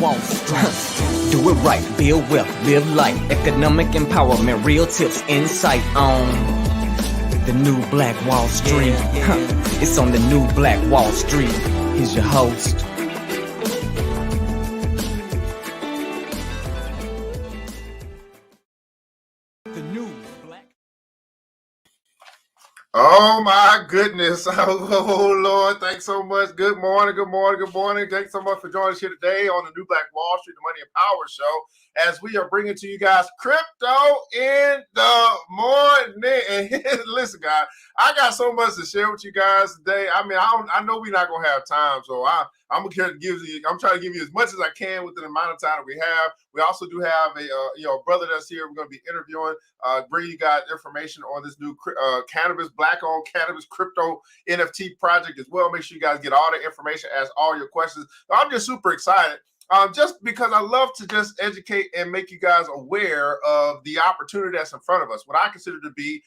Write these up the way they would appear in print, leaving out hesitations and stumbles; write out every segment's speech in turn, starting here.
Wall Street. Do it right, build wealth, live life, economic empowerment, real tips, insight on the new Black Wall Street. It's on the new Black Wall Street. Here's your host. Oh my goodness. Oh Lord, thanks so much. Good morning, good morning, good morning. Thanks so much for joining us here today on the New Black Wall Street, the Money and Power Show, as we are bringing to you guys crypto in the morning. And listen, guys, I got so much to share with you guys today. I mean, I know we're not gonna have time, so I'm trying to give you as much as I can within the amount of time that we have. We also do have a brother that's here. We're going to be interviewing, bring you guys information on this new Black-owned cannabis crypto NFT project as well. Make sure you guys get all the information, ask all your questions. I'm just super excited. Just because I love to just educate and make you guys aware of the opportunity that's in front of us. What I consider to be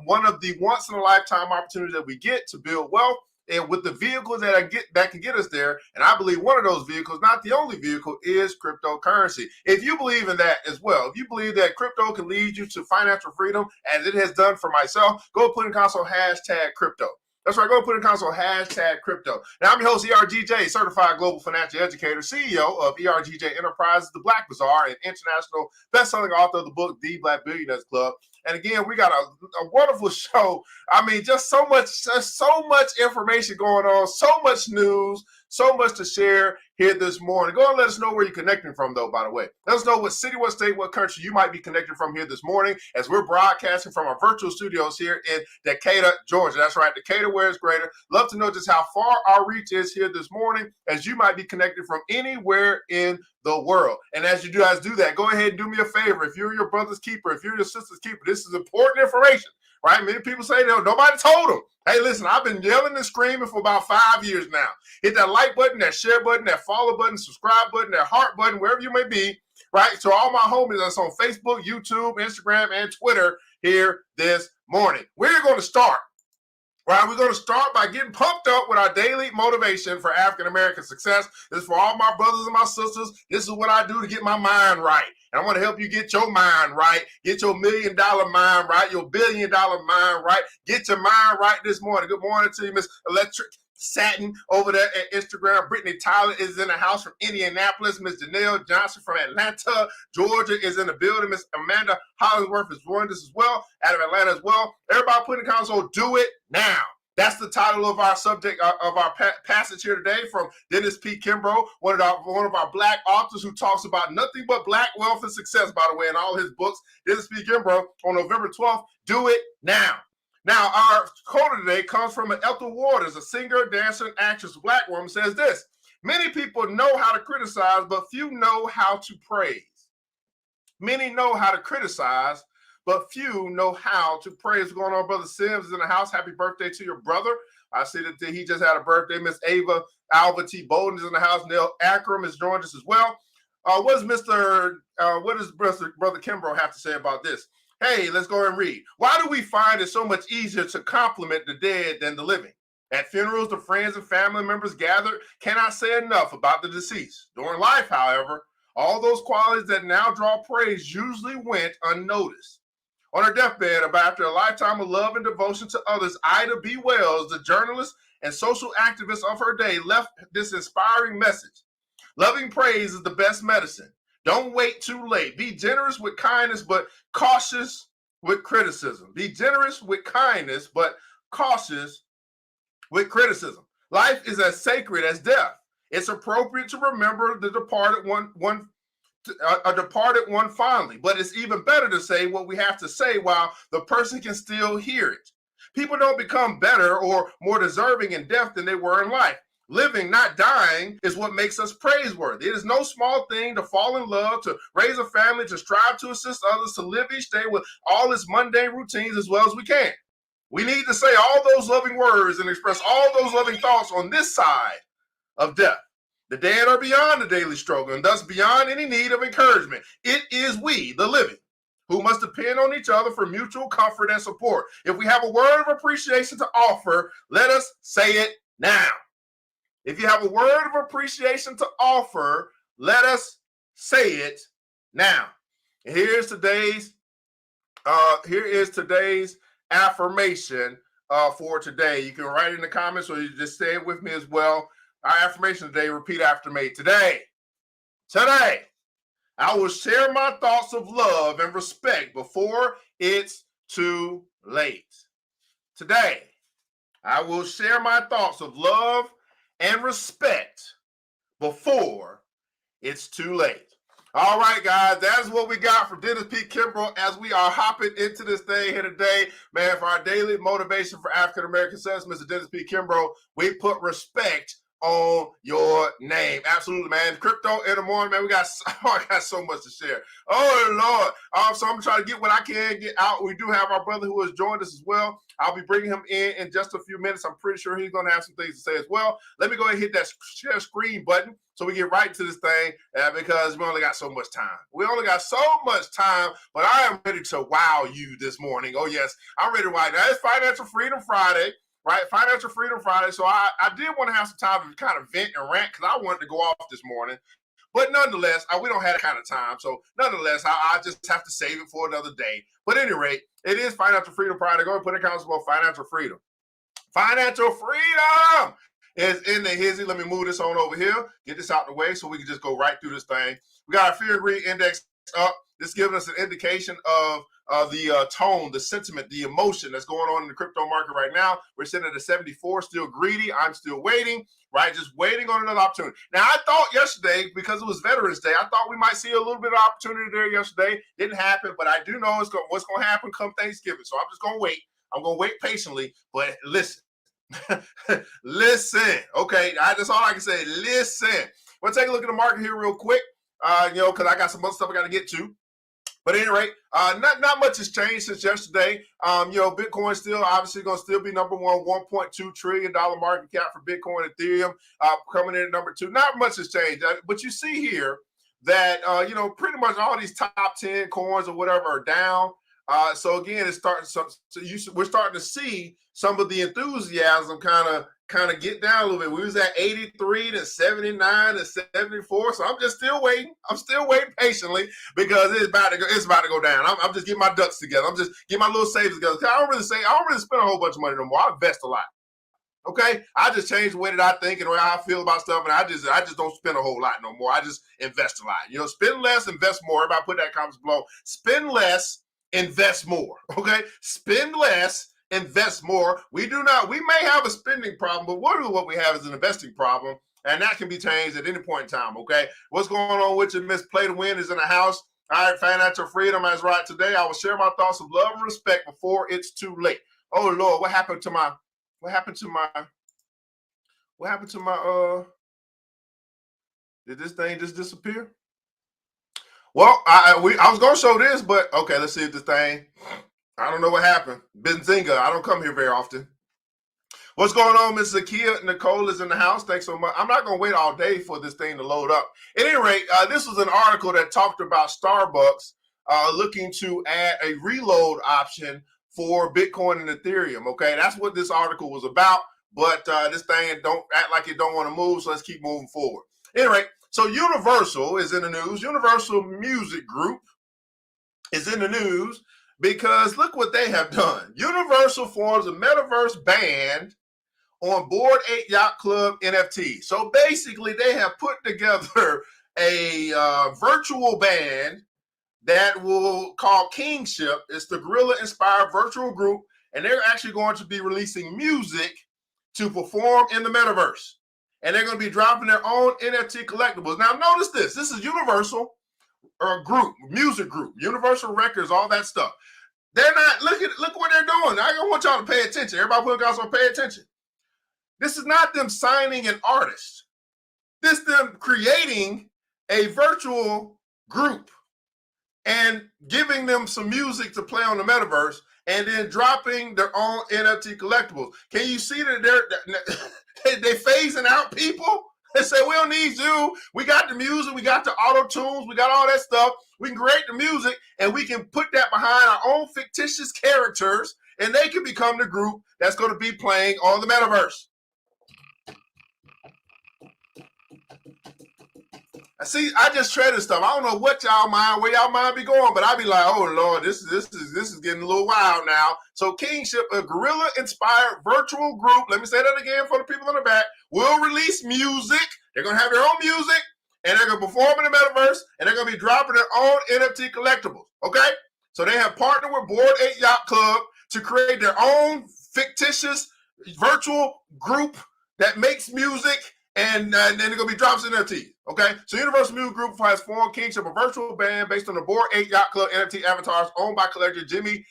one of the once-in-a-lifetime opportunities that we get to build wealth. And with the vehicles that can get us there, and I believe one of those vehicles, not the only vehicle, is cryptocurrency. If you believe in that as well, if you believe that crypto can lead you to financial freedom, as it has done for myself, go put in console #crypto. That's right, go put in console #crypto. Now, I'm your host, ERGJ, certified global financial educator, CEO of ERGJ Enterprises, the Black Bazaar, and international best-selling author of the book, The Black Billionaires Club. And again, we got a wonderful show. I mean, just so much information going on, so much news, so much to share here this morning. Go and let us know where you're connecting from, though, by the way. Let us know what city, what state, what country you might be connecting from here this morning as we're broadcasting from our virtual studios here in Decatur, Georgia. That's right, Decatur, where it's greater. Love to know just how far our reach is here this morning, as you might be connected from anywhere in the world. And as you guys do that, go ahead and do me a favor. If you're your brother's keeper, if you're your sister's keeper, this is important information, right? Many people say, no, nobody told them. Hey, listen, I've been yelling and screaming for about 5 years now. Hit that like button, that share button, that follow button, subscribe button, that heart button, wherever you may be, right? So all my homies that's on Facebook, YouTube, Instagram, and Twitter here this morning. We're going to start. Right, we're going to start by getting pumped up with our daily motivation for African-American success. This is for all my brothers and my sisters. This is what I do to get my mind right. And I want to help you get your mind right, get your $1 million mind right, your $1 billion mind right. Get your mind right this morning. Good morning to you, Miss Electric Satin over there at Instagram. Brittany Tyler is in the house from Indianapolis. Miss Janelle Johnson from Atlanta, Georgia is in the building. Miss Amanda Hollingsworth is joined us as well, out of Atlanta as well. Everybody put in the console, do it now. That's the title of our subject of our passage here today from Dennis P. Kimbrough, one of our Black authors who talks about nothing but Black wealth and success, by the way, in all his books. Dennis P. Kimbrough on November 12th. Do it now. Now, our quote today comes from Ethel Waters, a singer, dancer, and actress, Black woman, says this: many people know how to criticize, but few know how to praise. Many know how to criticize, but few know how to praise. What's going on, Brother Sims is in the house. Happy birthday to your brother. I see that he just had a birthday. Miss Alva T. Bolden is in the house. Neil Akram is joined us as well. What does Brother Kimbrough have to say about this? Hey, let's go and read. Why do we find it so much easier to compliment the dead than the living? At funerals, the friends and family members gathered cannot say enough about the deceased. During life, however, all those qualities that now draw praise usually went unnoticed. On her deathbed, after a lifetime of love and devotion to others, Ida B. Wells, the journalist and social activist of her day, left this inspiring message. Loving praise is the best medicine. Don't wait too late. Be generous with kindness, but cautious with criticism. Be generous with kindness, but cautious with criticism. Life is as sacred as death. It's appropriate to remember the departed a departed one fondly, but it's even better to say what we have to say while the person can still hear it. People don't become better or more deserving in death than they were in life. Living, not dying, is what makes us praiseworthy. It is no small thing to fall in love, to raise a family, to strive to assist others, to live each day with all its mundane routines as well as we can. We need to say all those loving words and express all those loving thoughts on this side of death. The dead are beyond the daily struggle and thus beyond any need of encouragement. It is we, the living, who must depend on each other for mutual comfort and support. If we have a word of appreciation to offer, let us say it now. If you have a word of appreciation to offer, Let us say it now. And here is today's affirmation for today. You can write it in the comments or you just say it with me as well. Our affirmation today, repeat after me. Today, I will share my thoughts of love and respect before it's too late. Today, I will share my thoughts of love and respect before it's too late. All right, guys, that's what we got from Dennis P. Kimbrough as we are hopping into this thing here today. Man, for our daily motivation for African American success, Mr. Dennis P. Kimbrough, we put respect on your name. Absolutely, man. Crypto in the morning, man. I got so much to share. Oh, Lord. So I'm going to try to get what I can get out. We do have our brother who has joined us as well. I'll be bringing him in just a few minutes. I'm pretty sure he's going to have some things to say as well. Let me go ahead and hit that share screen button so we get right to this thing because we only got so much time. We only got so much time, but I am ready to wow you this morning. Oh, yes. I'm ready to wow you. Now, it's Financial Freedom Friday. Right, Financial Freedom Friday. So I did want to have some time to kind of vent and rant because I wanted to go off this morning. But nonetheless, we don't have that kind of time. So nonetheless, I just have to save it for another day. But at any rate, it is Financial Freedom Friday. Go and put in comments about financial freedom. Financial freedom is in the hizzy. Let me move this on over here. Get this out the way so we can just go right through this thing. We got our fear greed index up. This is giving us an indication of the tone, the sentiment, the emotion that's going on in the crypto market right now. We're sitting at a 74, still greedy. I'm still waiting, right? Just waiting on another opportunity. Now, I thought yesterday, because it was Veterans Day, I thought we might see a little bit of opportunity there yesterday. Didn't happen, but I do know what's going to happen come Thanksgiving. So I'm just going to wait. I'm going to wait patiently, but listen. Listen. Okay, that's all I can say. Listen. We'll take a look at the market here real quick, because I got some other stuff I got to get to. But at any rate, not much has changed since yesterday. Bitcoin still obviously going to still be number one, $1.2 trillion market cap for Bitcoin, Ethereum coming in at number two. Not much has changed, but you see here that pretty much all these top 10 coins or whatever are down. So again, it's starting. We're starting to see some of the enthusiasm kind of get down a little bit. We was at 83 to 79 to 74. So I'm just still waiting. I'm still waiting patiently because it's about to go down. I'm just getting my ducks together. I'm just getting my little savings together. I don't really spend a whole bunch of money no more. I invest a lot. Okay, I just changed the way that I think and the way I feel about stuff, and I just don't spend a whole lot no more. I just invest a lot. Spend less, invest more. Everybody put that comments below. Spend less, invest more. Okay, spend less, invest more. We may have a spending problem, but what we have is an investing problem, and that can be changed at any point in time. Okay, what's going on with you, Miss Play to Win is in the house. All right, Financial Freedom is right today. I will share my thoughts of love and respect before it's too late. Oh Lord, what happened to my did this thing just disappear? Well, I was gonna show this, but okay, let's see if this thing, I don't know what happened. Benzinga, I don't come here very often. What's going on, Miss Zakia? Nicole is in the house. Thanks so much. I'm not gonna wait all day for this thing to load up. At any rate, this was an article that talked about Starbucks looking to add a reload option for Bitcoin and Ethereum. Okay, that's what this article was about. But this thing don't act like it don't want to move, so let's keep moving forward. Anyway, so Universal is in the news. Universal Music Group is in the news because look what they have done. Universal forms a metaverse band on Bored Ape Yacht Club NFT. So basically, they have put together a virtual band that will call Kingship. It's the gorilla-inspired virtual group, and they're actually going to be releasing music to perform in the metaverse. And they're going to be dropping their own NFT collectibles. Now, notice this. This is Universal group, music group, Universal Records, all that stuff. They're not, look what they're doing. I don't want y'all to pay attention. Everybody put guys on pay attention. This is not them signing an artist. This is them creating a virtual group and giving them some music to play on the metaverse and then dropping their own NFT collectibles. Can you see that they're phasing out people? They say, we don't need you. We got the music. We got the auto tunes. We got all that stuff. We can create the music and we can put that behind our own fictitious characters and they can become the group that's going to be playing on the metaverse. See, I just treaded stuff. I don't know what where y'all mind be going, but I be like, oh Lord, this is getting a little wild now. So Kingship, a gorilla-inspired virtual group, let me say that again for the people in the back, will release music. They're gonna have their own music, and they're gonna perform in the metaverse, and they're gonna be dropping their own NFT collectibles. Okay? So they have partnered with Bored Ape Yacht Club to create their own fictitious virtual group that makes music. And then they're going to be drops in NFTs, okay? So Universal Music Group has formed Kingship, a virtual band based on the Bored Ape Yacht Club NFT avatars owned by collector Jimmy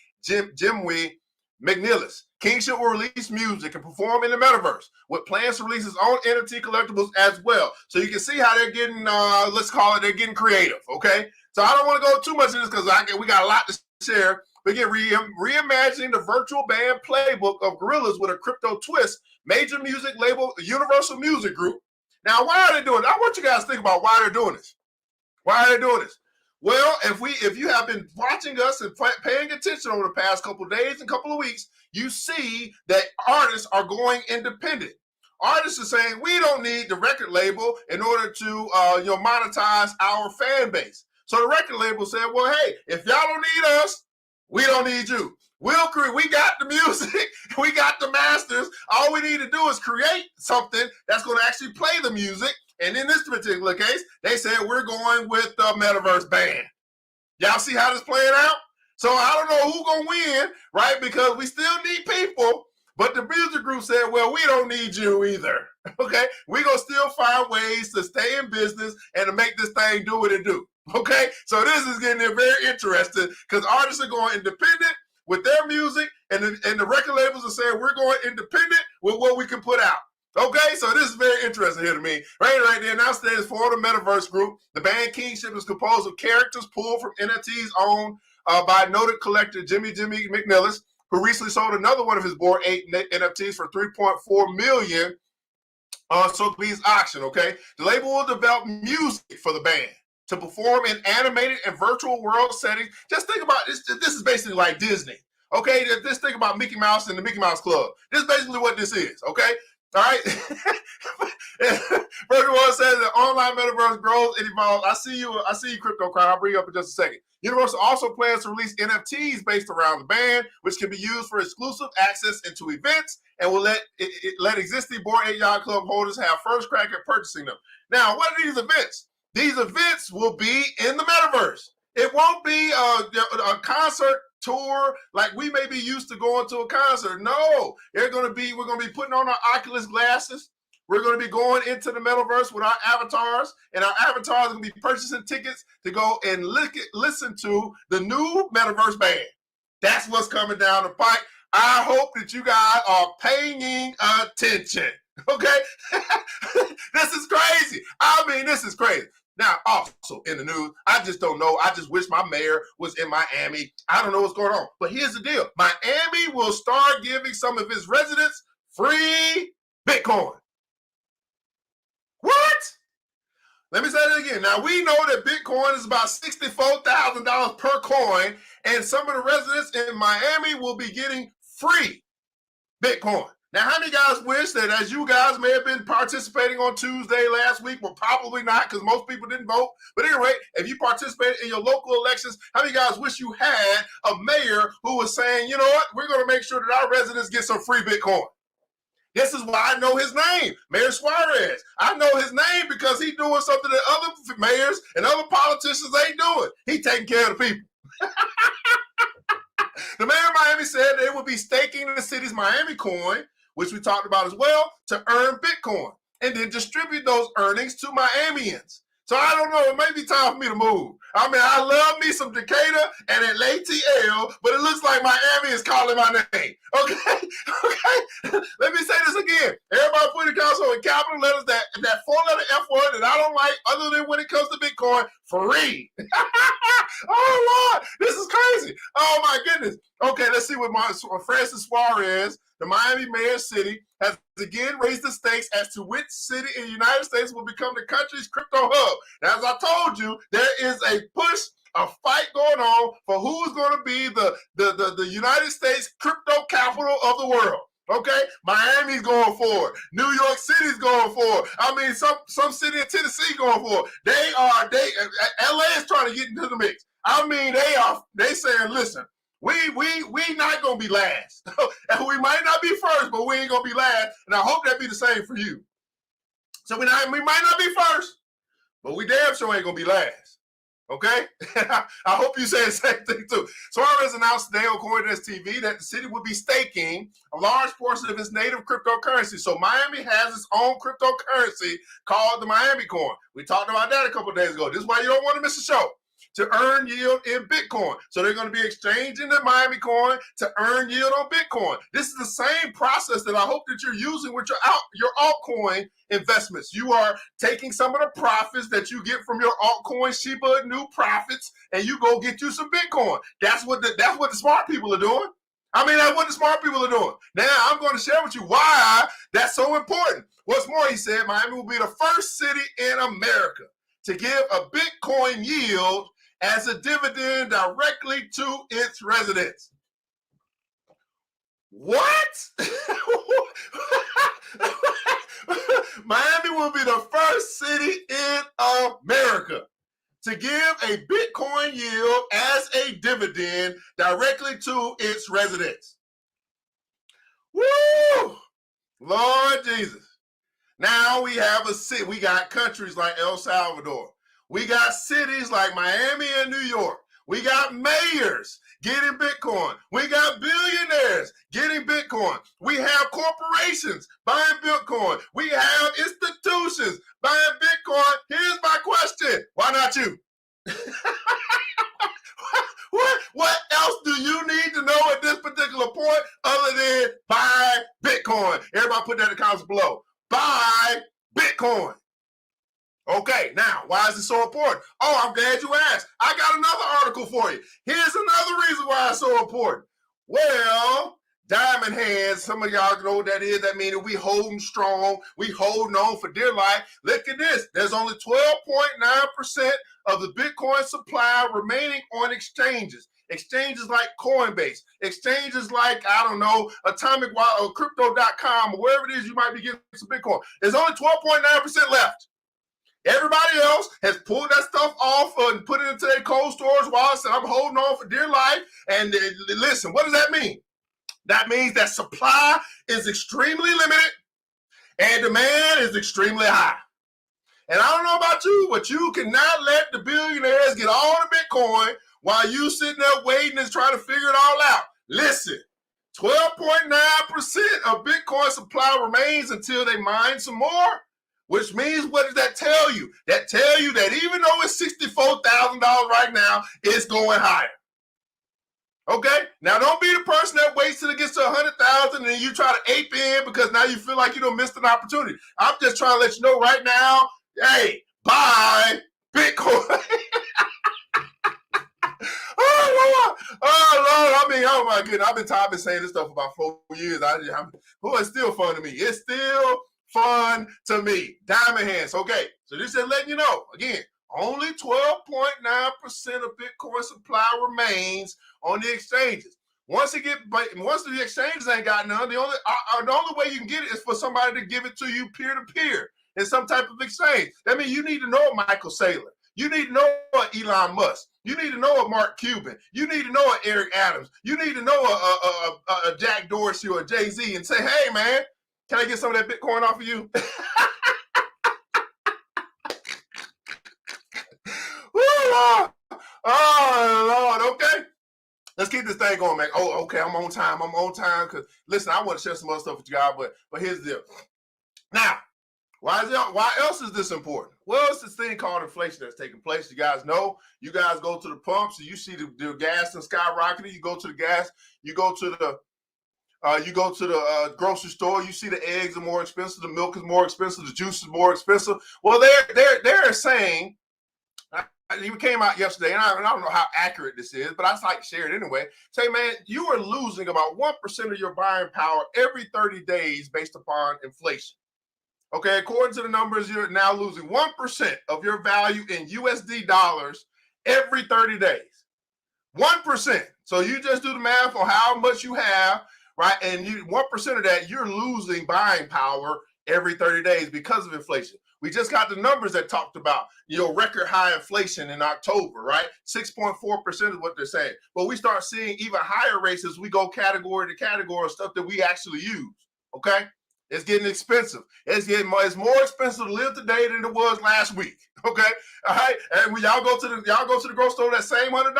McNeilus. Kingship will release music and perform in the metaverse with plans to release its own NFT collectibles as well. So you can see how they're getting, let's call it, they're getting creative, okay? So I don't want to go too much into this because we got a lot to share. But again, reimagining the virtual band playbook of gorillas with a crypto twist. Major music label, Universal Music Group. Now, why are they doing it? I want you guys to think about why they're doing this. Why are they doing this? Well, if you have been watching us and paying attention over the past couple of days and couple of weeks, you see that artists are going independent. Artists are saying we don't need the record label in order to monetize our fan base. So the record label said, well, hey, if y'all don't need us, we don't need you. We got the music, we got the masters. All we need to do is create something that's going to actually play the music. And in this particular case, they said we're going with the metaverse band. Y'all see how this playing out? So I don't know who's going to win, right? Because we still need people. But the music group said, well, we don't need you either. Okay? We're going to still find ways to stay in business and to make this thing do what it do. Okay? So this is getting very interesting because artists are going independent with their music, and the record labels are saying we're going independent with what we can put out. Okay, so this is very interesting here to me. Right there, now stands for the Metaverse Group. The band Kingship is composed of characters pulled from NFTs owned by noted collector Jimmy McNeilus, who recently sold another one of his Bored Ape NFTs for $3.4 million on Sotheby's auction. Okay, the label will develop music for the band to perform in animated and virtual world settings. Just think about this. This is basically like Disney. Okay, just think about Mickey Mouse and the Mickey Mouse Club. This is basically what this is. Okay, all right. Version 1 says the online metaverse grows and evolves. I see you, Crypto Crown. I'll bring you up in just a second. Universal also plans to release NFTs based around the band, which can be used for exclusive access into events and will let existing Bored Ape Yacht Club holders have first crack at purchasing them. Now, what are these events? These events will be in the metaverse. It won't be a concert tour like we may be used to going to a concert. No, we're going to be putting on our Oculus glasses. We're going to be going into the metaverse with our avatars, and our avatars are going to be purchasing tickets to go and listen to the new metaverse band. That's what's coming down the pike. I hope that you guys are paying attention. Okay? This is crazy. I mean, this is crazy. Now, also in the news, I just don't know. I just wish my mayor was in Miami. I don't know what's going on. But here's the deal. Miami will start giving some of its residents free Bitcoin. What? Let me say that again. Now, we know that Bitcoin is about $64,000 per coin, and some of the residents in Miami will be getting free Bitcoin. Now, how many guys wish that, as you guys may have been participating on Tuesday last week, well, probably not because most people didn't vote. But anyway, if you participated in your local elections, how many guys wish you had a mayor who was saying, you know what, we're going to make sure that our residents get some free Bitcoin. This is why I know his name, Mayor Suarez. I know his name because he's doing something that other mayors and other politicians ain't doing. He's taking care of the people. The mayor of Miami said they will be staking the city's Miami coin, which we talked about as well, to earn Bitcoin and then distribute those earnings to Miamians. So I don't know, it may be time for me to move. I mean, I love me some Decatur and ATL, but it looks like Miami is calling my name. Okay? Let me say this again. Everybody put the council in capital letters, that four-letter F word that I don't like, other than when it comes to Bitcoin, free. Oh, Lord, this is crazy. Oh, my goodness. Okay, let's see what Francis Suarez, the Miami mayor city, has again raised the stakes as to which city in the United States will become the country's crypto hub. Now, as I told you, there is a push, a fight going on for who's going to be the United States crypto capital of the world. Okay, Miami's going for it. New York City's going for it. I mean, some city in Tennessee going for it. LA is trying to get into the mix. I mean, they saying, listen, we not gonna be last. And we might not be first, but we ain't gonna be last. And I hope that be the same for you. So we might not be first, but we damn sure ain't gonna be last. Okay? I hope you say the same thing too. Suarez announced today on CoinDesk TV that the city will be staking a large portion of its native cryptocurrency. So Miami has its own cryptocurrency called the Miami coin. We talked about that a couple of days ago. This is why you don't want to miss a show. To earn yield in Bitcoin. So they're going to be exchanging the Miami coin to earn yield on Bitcoin. This is the same process that I hope that you're using with your altcoin investments. You are taking some of the profits that you get from your altcoin, Shiba Inu profits, and you go get you some Bitcoin. That's what the smart people are doing. I mean, that's what the smart people are doing. Now, I'm going to share with you why that's so important. What's more, he said, Miami will be the first city in America to give a Bitcoin yield as a dividend directly to its residents. What? Miami will be the first city in America to give a Bitcoin yield as a dividend directly to its residents. Woo! Lord Jesus. Now we have a city. We got countries like El Salvador. We got cities like Miami and New York. We got mayors getting Bitcoin. We got billionaires getting Bitcoin. We have corporations buying Bitcoin. We have institutions buying Bitcoin. Here's my question. Why not you? What else do you need to know at this particular point other than buy Bitcoin? Everybody put that in the comments below. Buy Bitcoin. Okay, now, why is it so important? Oh, I'm glad you asked. I got another article for you. Here's another reason why it's so important. Well, diamond hands, some of y'all know what that is. That means we holding strong. We holding on for dear life. Look at this. There's only 12.9% of the Bitcoin supply remaining on exchanges. Exchanges like Coinbase, exchanges like, I don't know, Atomic or Crypto.com, or wherever it is you might be getting some Bitcoin. There's only 12.9% left. Everybody else has pulled that stuff off and put it into their cold storage wallets, and I'm holding on for dear life. And listen, what does that mean? That means that supply is extremely limited and demand is extremely high. And I don't know about you, but you cannot let the billionaires get all the Bitcoin while you sitting there waiting and trying to figure it all out. Listen, 12.9% of Bitcoin supply remains until they mine some more. Which means, what does that tell you? That tell you that even though it's $64,000 right now, it's going higher. Okay? Now, don't be the person that waits till it gets to 100,000 and then you try to ape in because now you feel like you done missed an opportunity. I'm just trying to let you know right now, hey, buy Bitcoin. Oh, Lord. I mean, oh, my goodness. I've been saying this stuff for about 4 years. It's still fun to me. It's still fun to me. Diamond hands. Okay, so this is letting you know, again, only 12.9% of Bitcoin supply remains on the exchanges. Once the exchanges ain't got none, the only way you can get it is for somebody to give it to you peer-to-peer in some type of exchange. That means you need to know a Michael Saylor. You need to know a Elon Musk. You need to know a Mark Cuban. You need to know a Eric Adams. You need to know a Jack Dorsey or a Jay-Z and say, hey, man, can I get some of that Bitcoin off of you? Lord. Oh, Lord. Okay. Let's keep this thing going, man. Oh, okay. I'm on time. Because, listen, I want to share some other stuff with you guys, but here's the deal. Now, why else is this important? Well, it's this thing called inflation that's taking place. You guys know. You guys go to the pumps and you see the gas and skyrocketing. You go to the gas. You go to the grocery store. You see the eggs are more expensive, the milk is more expensive, the juice is more expensive. Well, they're saying, it came out yesterday, and I don't know how accurate this is, but I just like to share it anyway. Say, man, you are losing about 1% of your buying power every 30 days based upon inflation. Okay, according to the numbers, you're now losing 1% of your value in USD dollars every 30 days. 1%. So you just do the math on how much you have right? And 1% of that, you're losing buying power every 30 days because of inflation. We just got the numbers that talked about, record high inflation in October, right? 6.4% is what they're saying. But we start seeing even higher rates as we go category to category of stuff that we actually use, okay? It's getting expensive. It's more expensive to live today than it was last week. Okay, all right. And when y'all go to the grocery store, that same $100,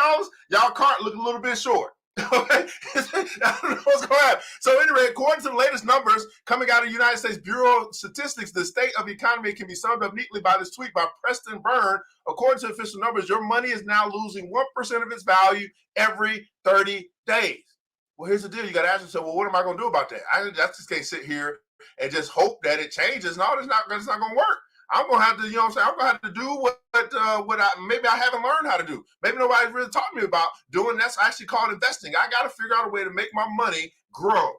y'all cart look a little bit short. Okay, I don't know what's going on. So anyway, according to the latest numbers coming out of the United States Bureau of Statistics, the state of the economy can be summed up neatly by this tweet by Preston Byrne. According to official numbers, your money is now losing 1% of its value every 30 days. Well, here's the deal. You got to ask yourself, well, what am I going to do about that? I just can't sit here and just hope that it changes. No, it's not going to work. I'm going to have to, I'm going to have to do what maybe I haven't learned how to do. Maybe nobody's really taught me about doing. That's actually called investing. I got to figure out a way to make my money grow.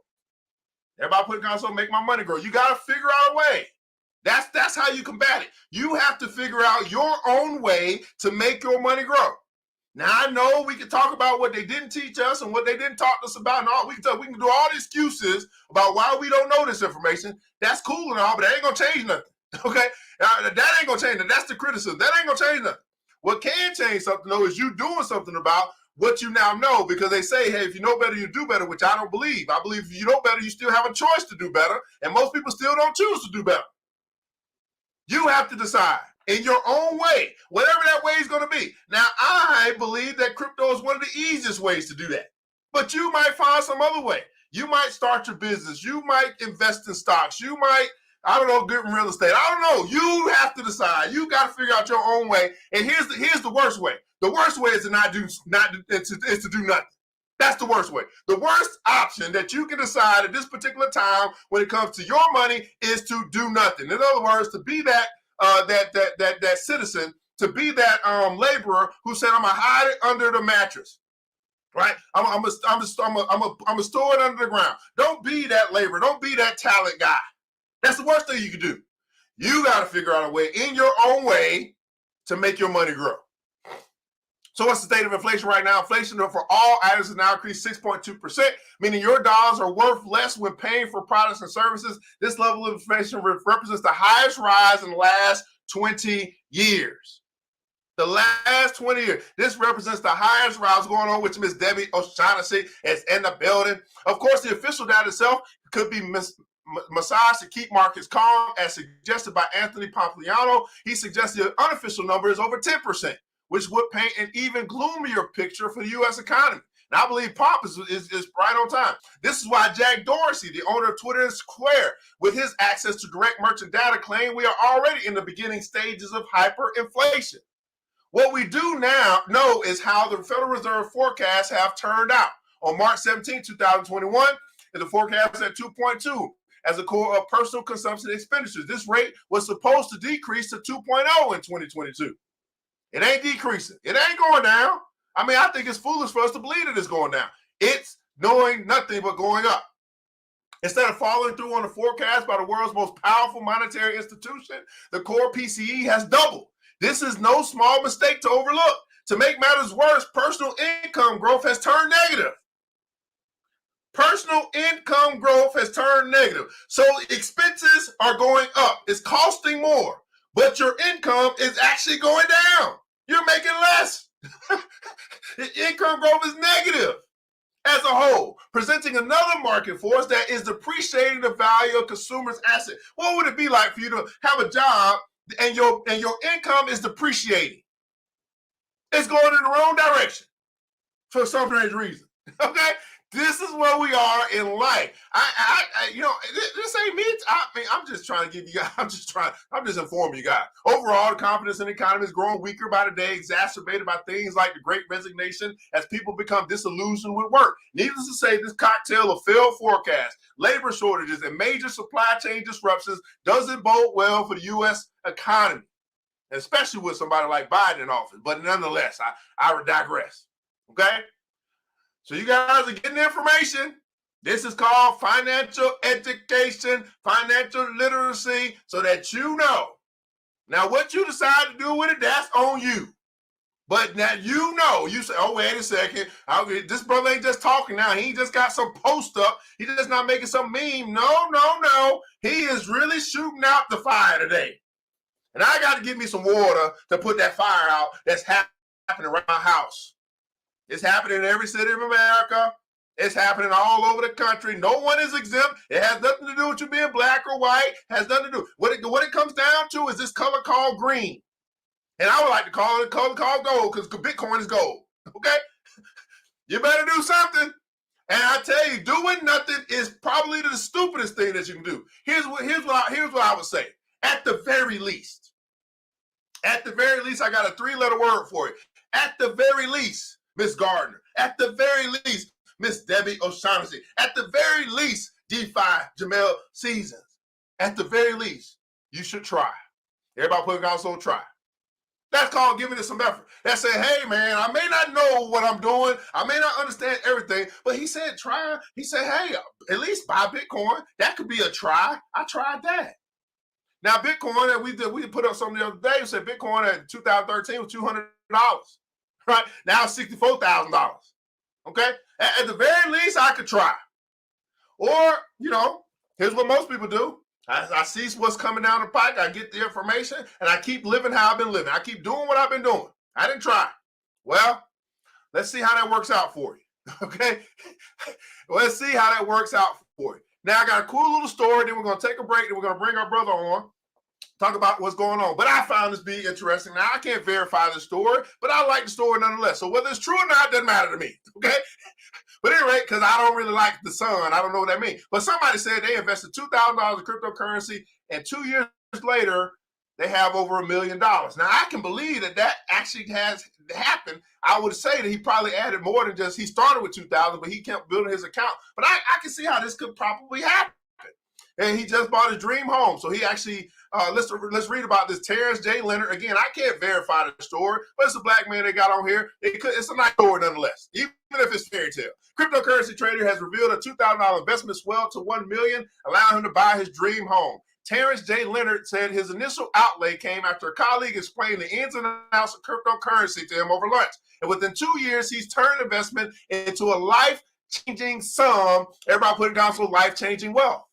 Everybody put console, make my money grow. You got to figure out a way. That's how you combat it. You have to figure out your own way to make your money grow. Now, I know we can talk about what they didn't teach us and what they didn't talk to us about, and all we can do all the excuses about why we don't know this information. That's cool and all, but that ain't gonna change nothing. Okay, that ain't gonna change nothing. That's the criticism. That ain't gonna change nothing. What can change something though is you doing something about what you now know, because they say, hey, if you know better, you do better, which I don't believe. I believe if you know better, you still have a choice to do better, and most people still don't choose to do better. You have to decide in your own way, whatever that way is going to be. Now, I believe that crypto is one of the easiest ways to do that. But you might find some other way. You might start your business. You might invest in stocks. You might, get in real estate. I don't know. You have to decide. You got to figure out your own way. And here's the worst way. The worst way is to to do nothing. That's the worst way. The worst option that you can decide at this particular time when it comes to your money is to do nothing. In other words, to be that citizen, to be that laborer who said, "I'm gonna hide it under the mattress." Right? I'm gonna store it under the ground. Don't be that laborer. Don't be that talent guy. That's the worst thing you can do. You got to figure out a way in your own way to make your money grow. So what's the state of inflation right now? Inflation for all items has now increased 6.2%, meaning your dollars are worth less when paying for products and services. This level of inflation represents the highest rise in the last 20 years. The last 20 years. This represents the highest rise going on, which Miss Debbie O'Shaughnessy is in the building. Of course, the official data itself could be massaged to keep markets calm, as suggested by Anthony Pompliano. He suggests the unofficial number is over 10%. Which would paint an even gloomier picture for the U.S. economy. And I believe Pomp is right on time. This is why Jack Dorsey, the owner of Twitter and Square, with his access to direct merchant data, claimed we are already in the beginning stages of hyperinflation. What we do now know is how the Federal Reserve forecasts have turned out. On March 17, 2021, the forecast was at 2.2 as a core of personal consumption expenditures. This rate was supposed to decrease to 2.0 in 2022. It ain't decreasing. It ain't going down. I mean, I think it's foolish for us to believe that it's going down. It's doing nothing but going up. Instead of following through on the forecast by the world's most powerful monetary institution, the core PCE has doubled. This is no small mistake to overlook. To make matters worse, personal income growth has turned negative. Personal income growth has turned negative. So expenses are going up. It's costing more. But your income is actually going down. You're making less. Income growth is negative as a whole, presenting another market force that is depreciating the value of consumers' asset. What would it be like for you to have a job and your income is depreciating? It's going in the wrong direction for some strange reason. Okay? This is where we are in life. This ain't me. I'm just trying to give you guys, I'm just informing you guys. Overall, the confidence in the economy is growing weaker by the day, exacerbated by things like the Great Resignation as people become disillusioned with work. Needless to say, this cocktail of failed forecasts, labor shortages, and major supply chain disruptions doesn't bode well for the U.S. economy, especially with somebody like Biden in office. But nonetheless, I digress. Okay? So you guys are getting information. This is called financial education, financial literacy, so that you know. Now, what you decide to do with it, that's on you. But now you say, oh, wait a second. This brother ain't just talking now. He ain't just got some post up. He just not making some meme. No. He is really shooting out the fire today. And I got to give me some water to put that fire out that's happening around my house. It's happening in every city of America. It's happening all over the country. No one is exempt. It has nothing to do with you being black or white. It has nothing to do. What it comes down to is this color called green. And I would like to call it a color called gold because Bitcoin is gold. Okay? You better do something. And I tell you, doing nothing is probably the stupidest thing that you can do. Here's what I would say. At the very least, I got a 3-letter word for it. At the very least, Miss Gardner. At the very least, Miss Debbie O'Shaughnessy. At the very least, DeFi Jamel Seasons. At the very least, you should try. Everybody put also try. That's called giving it some effort. That's saying, hey, man, I may not know what I'm doing. I may not understand everything. But he said try. He said, hey, at least buy Bitcoin. That could be a try. I tried that. Now, Bitcoin, we put up something the other day. We said Bitcoin at 2013 was $200. Right? Now it's $64,000. Okay? At the very least, I could try. Or, here's what most people do. I see what's coming down the pike. I get the information, and I keep living how I've been living. I keep doing what I've been doing. I didn't try. Well, let's see how that works out for you. Okay? Let's see how that works out for you. Now, I got a cool little story. Then we're going to take a break. Then we're going to bring our brother on, talk about what's going on. But I found this being interesting. Now, I can't verify the story, but I like the story nonetheless. So whether it's true or not, doesn't matter to me. Okay? But anyway, because I don't really like the sun, I don't know what that means. But somebody said they invested $2,000 in cryptocurrency, and 2 years later, they have over $1 million. Now, I can believe that actually has happened. I would say that he probably added more than just, he started with 2,000, but he kept building his account. But I can see how this could probably happen. And he just bought his dream home. So he actually, let's read about this. Terrence J. Leonard. Again, I can't verify the story, but it's a black man they got on here. It's a nice story nonetheless, even if it's fairy tale. Cryptocurrency trader has revealed a $2,000 investment swelled to $1 million, allowing him to buy his dream home. Terrence J. Leonard said his initial outlay came after a colleague explained the ins and outs of cryptocurrency to him over lunch. And within 2 years, he's turned investment into a life-changing sum. Everybody put it down for life-changing wealth.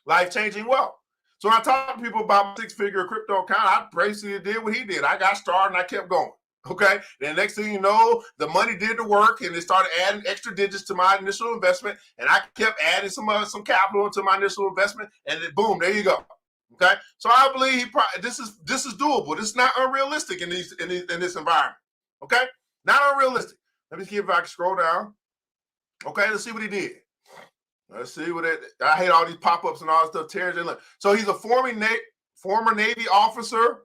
Life-changing wealth. So when I talk to people about my 6-figure crypto account, I basically did what he did. I got started and I kept going. Okay. Then next thing you know, the money did the work, and they started adding extra digits to my initial investment, and I kept adding some capital into my initial investment, and then boom, there you go. Okay. So I believe this is doable. This is not unrealistic in this environment. Okay. Not unrealistic. Let me see if I can scroll down. Okay. Let's see what he did. Let's see what I hate all these pop-ups and all that stuff. Terrence. So he's a former Navy officer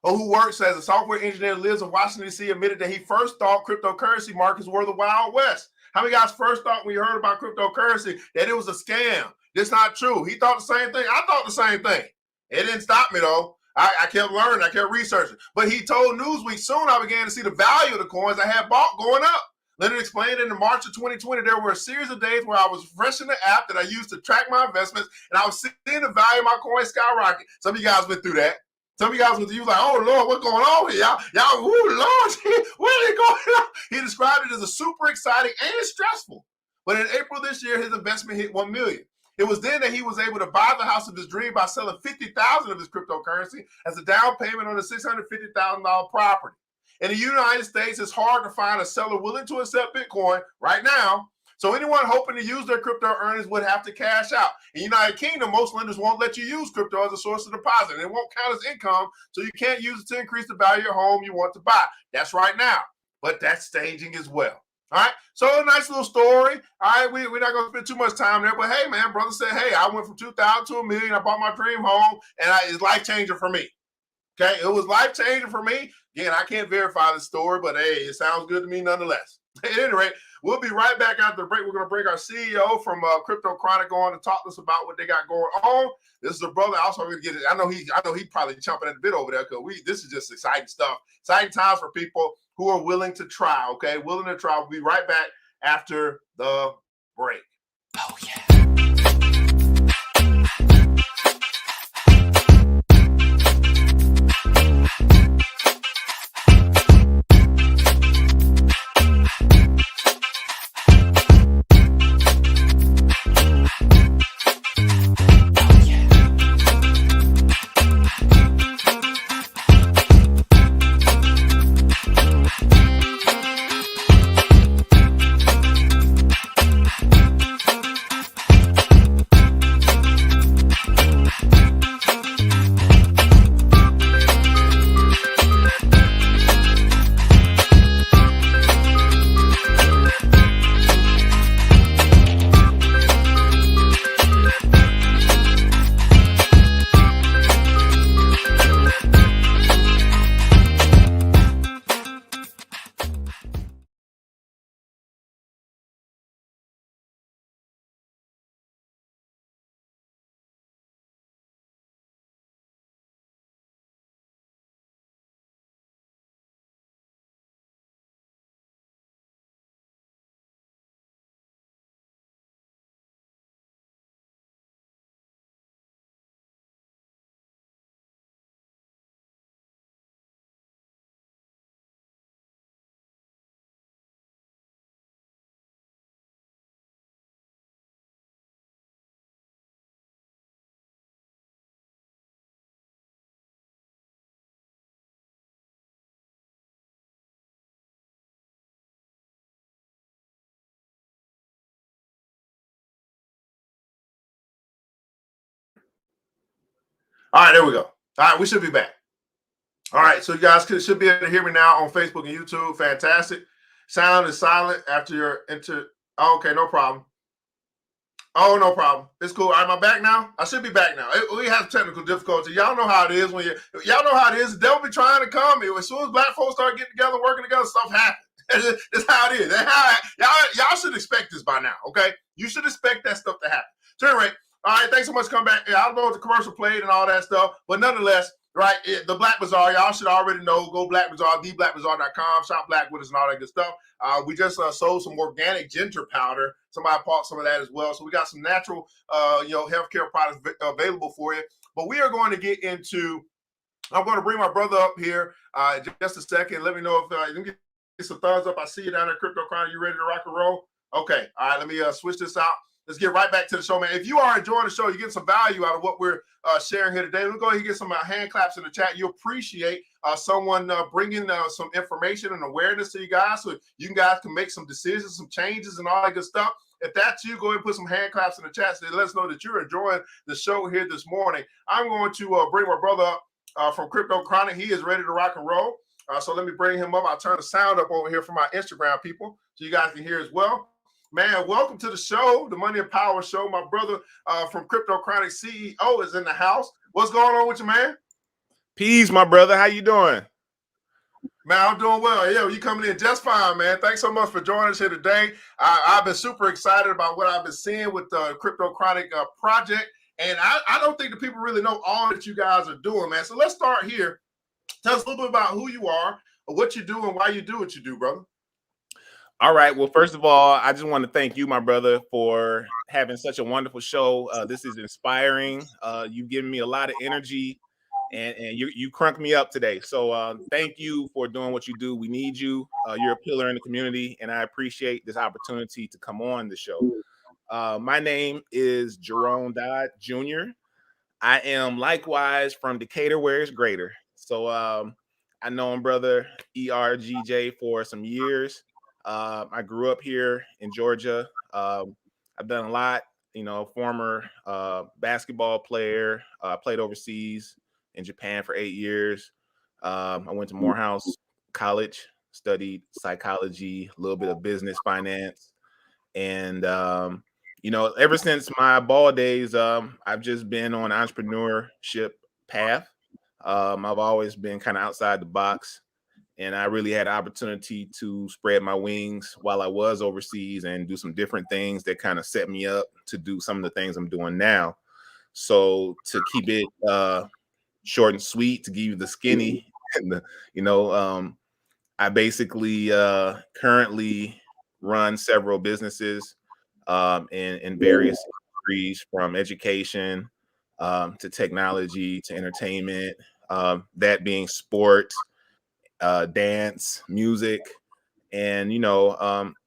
who works as a software engineer, lives in Washington, D.C., admitted that he first thought cryptocurrency markets were the Wild West. How many guys first thought when you heard about cryptocurrency that it was a scam? That's not true. He thought the same thing. I thought the same thing. It didn't stop me, though. I kept learning. I kept researching. But he told Newsweek, soon I began to see the value of the coins I had bought going up. Leonard explained in March of 2020, there were a series of days where I was refreshing the app that I used to track my investments, and I was seeing the value of my coins skyrocket. Some of you guys went through that. Some of you guys went through, like, oh, Lord, what's going on here? Y'all, ooh, Lord, what is going on? He described it as a super exciting and stressful. But in April this year, his investment hit $1 million. It was then that he was able to buy the house of his dream by selling $50,000 of his cryptocurrency as a down payment on a $650,000 property. In the United States, it's hard to find a seller willing to accept Bitcoin right now. So anyone hoping to use their crypto earnings would have to cash out. In the United Kingdom, most lenders won't let you use crypto as a source of deposit. And it won't count as income, so you can't use it to increase the value of your home you want to buy. That's right now, but that's staging as well. All right, so a nice little story. All right, we're not going to spend too much time there, but hey, man, brother said, hey, I went from 2,000 to $1 million. I bought my dream home, and it's life-changing for me. Okay, it was life-changing for me. Again, I can't verify the story, but hey, it sounds good to me nonetheless. At any rate, we'll be right back after the break. We're going to bring our CEO from Crypto Kronic on to talk to us about what they got going on. This is a brother. Also, going to get it. I know he probably chomping at the bit over there because this is just exciting stuff. Exciting times for people who are willing to try. Okay, willing to try. We'll be right back after the break. Oh yeah. All right, there we go. All right, we should be back. All right, so you guys should be able to hear me now on Facebook and YouTube. Fantastic. Sound is silent after your enter. Oh, okay, no problem. Oh, no problem. It's cool. Am I back now? I should be back now. We have technical difficulty. Y'all know how it is when y'all know how it is. The devil be trying to come. As soon as black folks start getting together, working together, stuff happens. That's how it is. Y'all should expect this by now. Okay, you should expect that stuff to happen. So anyway, all right. Thanks so much for coming back. I don't know if the commercial played and all that stuff, but nonetheless, right? The Black Bazaar, y'all should already know. Go Black Bazaar, theblackbazaar.com. Shop black with us and all that good stuff. We just sold some organic ginger powder. Somebody bought some of that as well. So we got some natural, healthcare products available for you. But we are going to get into. I'm going to bring my brother up here just a second. Let me know if let me get some thumbs up. I see you down there, Crypto Crown. You ready to rock and roll? Okay. All right. Let me switch this out. Let's get right back to the show, man. If you are enjoying the show, you get some value out of what we're sharing here today. We'll go ahead and get some hand claps in the chat. You appreciate someone bringing some information and awareness to you guys so you guys can make some decisions, some changes, and all that good stuff. If that's you, go ahead and put some hand claps in the chat so let us know that you're enjoying the show here this morning. I'm going to bring my brother up from Crypto Kronic. He is ready to rock and roll. So let me bring him up. I'll turn the sound up over here for my Instagram people so you guys can hear as well. Man, welcome to the show, the Money and Power Show. My brother from Crypto Krypto CEO is in the house. What's going on with you, man? Peace, my brother. How you doing? Man, I'm doing well. Yeah, you coming in just fine, man. Thanks so much for joining us here today. I've been super excited about what I've been seeing with the Crypto Krypto project. And I don't think the people really know all that you guys are doing, man. So let's start here. Tell us a little bit about who you are, what you do, and why you do what you do, brother. All right. Well, first of all, I just want to thank you, my brother, for having such a wonderful show. This is inspiring. You've given me a lot of energy, and you crunk me up today. So thank you for doing what you do. We need you. You're a pillar in the community, and I appreciate this opportunity to come on the show. My name is Jerome Dodd Jr. I am likewise from Decatur, where it's greater. So I know him, brother ERGJ, for some years. I grew up here in Georgia. I've done a lot, former basketball player. I played overseas in Japan for 8 years. I went to Morehouse College, studied psychology, a little bit of business finance. And, ever since my ball days, I've just been on entrepreneurship path. I've always been kind of outside the box. And I really had an opportunity to spread my wings while I was overseas and do some different things that kind of set me up to do some of the things I'm doing now. So to keep it short and sweet, to give you the skinny, and I basically currently run several businesses in various industries, from education to technology to entertainment, that being sports, dance, music, and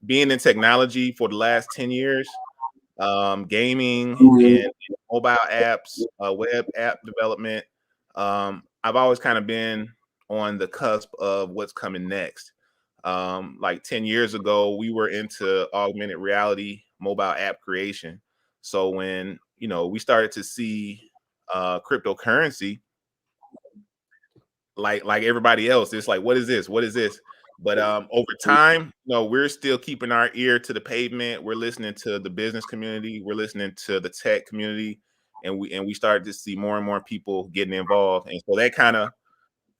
being in technology for the last 10 years, gaming and mobile apps, web app development. I've always kind of been on the cusp of what's coming next. Like 10 years ago, we were into augmented reality mobile app creation. So when we started to see cryptocurrency, like everybody else, it's like, what is this? What is this? But over time, we're still keeping our ear to the pavement. We're listening to the business community. We're listening to the tech community, and we started to see more and more people getting involved. And so that kind of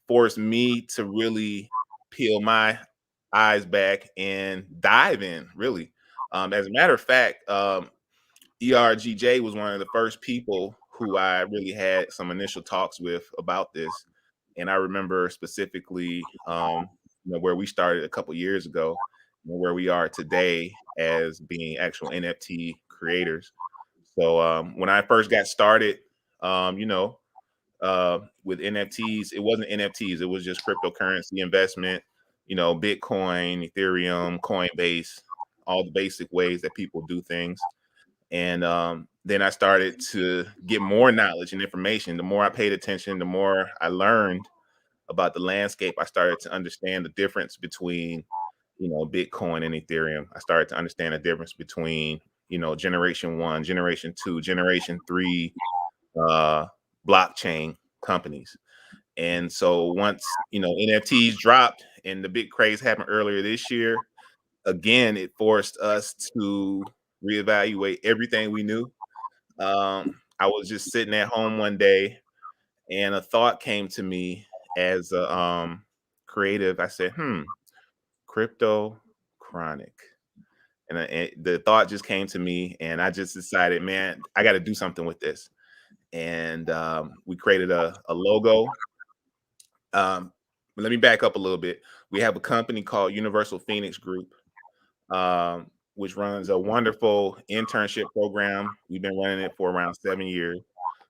forced me to really peel my eyes back and dive in, really. As a matter of fact, ERGJ was one of the first people who I really had some initial talks with about this. And I remember specifically, where we started a couple years ago, and where we are today as being actual NFT creators. So when I first got started, with NFTs, it wasn't NFTs, it was just cryptocurrency investment, Bitcoin, Ethereum, Coinbase, all the basic ways that people do things. And then I started to get more knowledge and information. The more I paid attention, the more I learned about the landscape. I started to understand the difference between, Bitcoin and Ethereum. I started to understand the difference between, generation 1, generation 2, generation 3, blockchain companies. And so once, NFTs dropped and the big craze happened earlier this year, again, it forced us to reevaluate everything we knew. I was just sitting at home one day and a thought came to me as a creative. I said, crypto chronic. And the thought just came to me and I just decided, man, I got to do something with this. And we created a logo. Let me back up a little bit. We have a company called Universal Phoenix Group, which runs a wonderful internship program. We've been running it for around 7 years.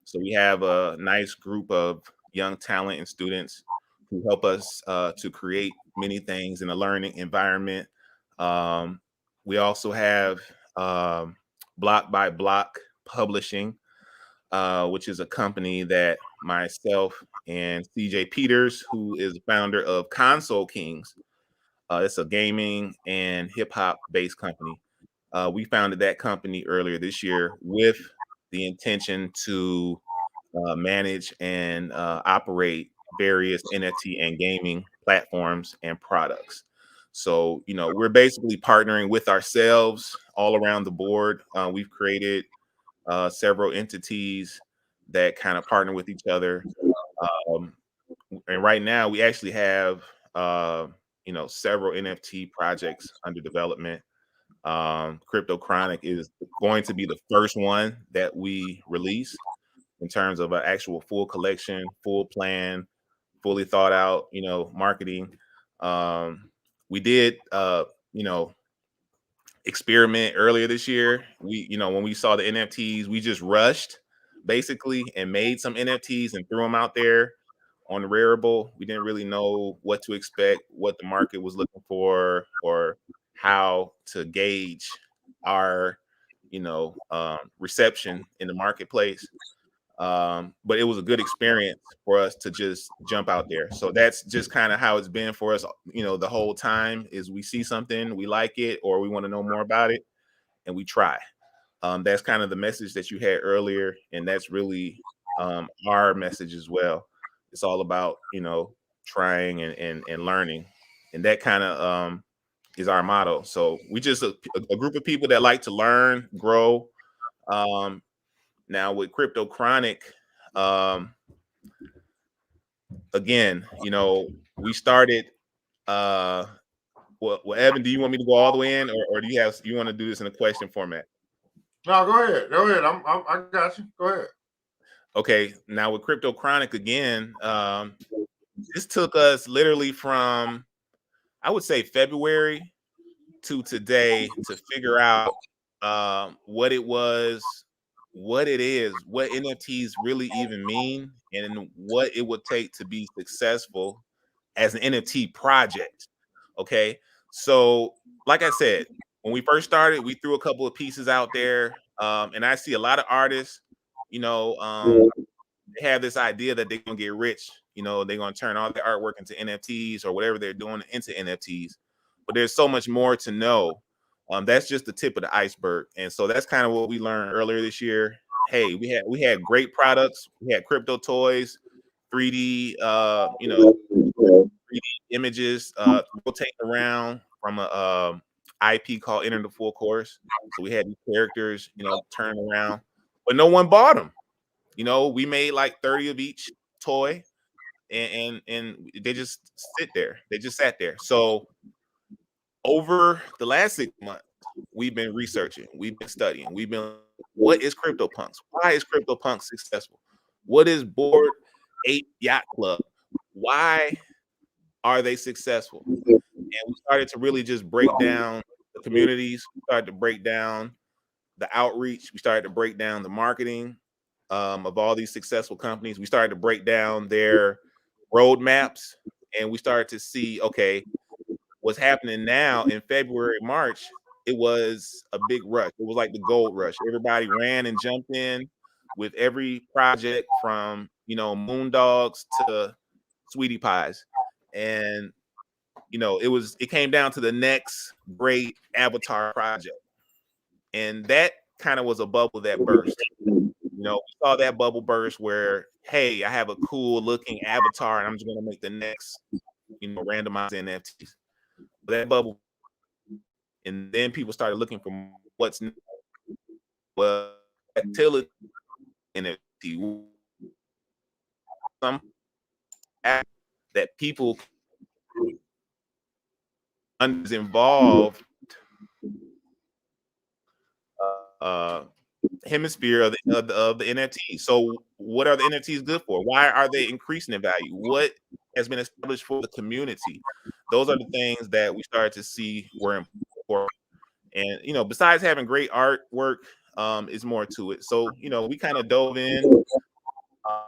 So we have a nice group of young talent and students who help us to create many things in a learning environment. We also have Block by Block Publishing, which is a company that myself and CJ Peters, who is founder of Console Kings, it's a gaming and hip hop based company. We founded that company earlier this year with the intention to manage and operate various NFT and gaming platforms and products. So, we're basically partnering with ourselves all around the board. We've created several entities that kind of partner with each other. Um, and right now, we actually have, several NFT projects under development. Crypto Chronic is going to be the first one that we release in terms of an actual full collection, full plan, fully thought out, marketing. We did, experiment earlier this year. When we saw the NFTs, we just rushed basically and made some NFTs and threw them out there on the Rarible. We didn't really know what to expect, what the market was looking for, or how to gauge our, reception in the marketplace. But it was a good experience for us to just jump out there. So that's just kind of how it's been for us, the whole time is we see something, we like it, or we want to know more about it, and we try. That's kind of the message that you had earlier, and that's really our message as well. It's all about, trying and learning, and that kind of is our motto. So we just a group of people that like to learn, grow. Now with Crypto Chronic, again, we started. Well, Evan, do you want me to go all the way in, or do you want to do this in a question format? No, go ahead. Go ahead. I got you. Go ahead. Okay. Now with Crypto Chronic again, this took us literally from, I would say, February to today to figure out what it was, what it is, what NFTs really even mean, and what it would take to be successful as an NFT project. Okay. So, like I said, when we first started, we threw a couple of pieces out there. And I see a lot of artists, they have this idea that they're going to get rich. They're going to turn all their artwork into NFTs or whatever they're doing into NFTs. But there's so much more to know. That's just the tip of the iceberg. And so that's kind of what we learned earlier this year. Hey, we had great products. We had crypto toys, 3D, 3D images rotating around from a IP called Enter the Full Course. So we had these characters, turning around, but no one bought them. We made like 30 of each toy, and they just sit there. They just sat there. So over the last 6 months, we've been researching, we've been studying, what is CryptoPunks? Why is CryptoPunks successful? What is Bored Ape Yacht Club? Why are they successful? And we started to really just break down the communities. We started to break down the outreach. We started to break down the marketing of all these successful companies. We started to break down their roadmaps, and we started to see, okay, what's happening now in February, March. It was a big rush. It was like the gold rush. Everybody ran and jumped in with every project from, Moondogs to Sweetie Pies. And, it came down to the next great avatar project. And that kind of was a bubble that burst. You know, we saw that bubble burst where, hey, I have a cool looking avatar and I'm just gonna make the next, randomized NFTs. That bubble, and then people started looking for what's new. Well, utility NFT, some app that people is involved uh hemisphere of the NFT. So what are the NFTs good for? Why are they increasing in value? What has been established for the community? Those are the things that we started to see were important. And besides having great artwork, is more to it. So we kind of dove in, uh,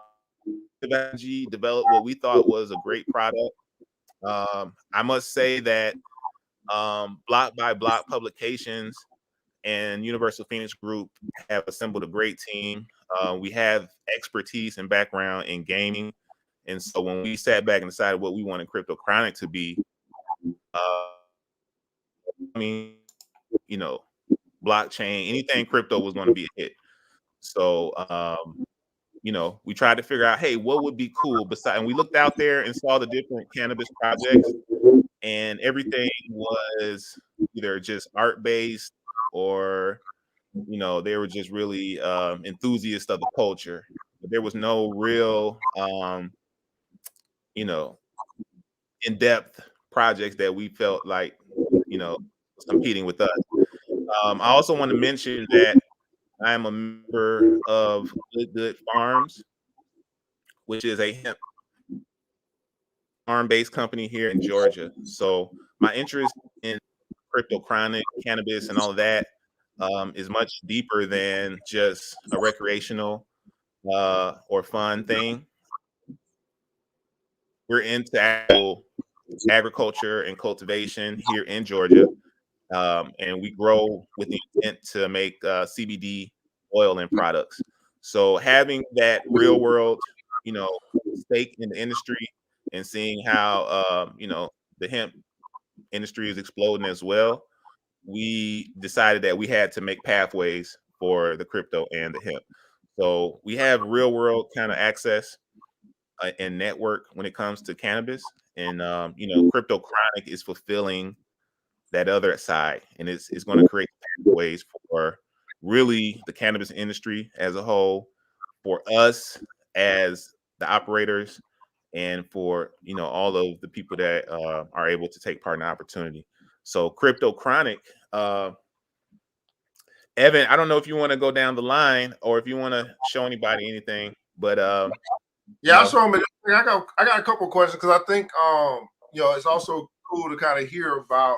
developed what we thought was a great product. I must say that Block by Block Publications and Universal Phoenix Group have assembled a great team. We have expertise and background in gaming, and so when we sat back and decided what we wanted Crypto Chronic to be, I mean, blockchain, anything crypto was going to be a hit. So, we tried to figure out, hey, what would be cool besides, and we looked out there and saw the different cannabis projects, and everything was either just art based or they were just really enthusiasts of the culture. But there was no real in-depth projects that we felt like was competing with us. I also want to mention that I am a member of Good Farms, which is a hemp farm-based company here in Georgia. So my interest in crypto, chronic, cannabis, and all of that is much deeper than just a recreational or fun thing. We're into actual agriculture and cultivation here in Georgia, and we grow with the intent to make CBD oil and products. So having that real world, stake in the industry and seeing how the hemp industry is exploding as well, we decided that we had to make pathways for the crypto and the hemp. So we have real world kind of access and network when it comes to cannabis, and Crypto Chronic is fulfilling that other side, and it's going to create pathways for really the cannabis industry as a whole, for us as the operators, and for all of the people that are able to take part in the opportunity. So Crypto Chronic, Evan, I don't know if you want to go down the line or if you want to show anybody anything, but yeah, I'll show them. I got a couple questions because I think it's also cool to kind of hear about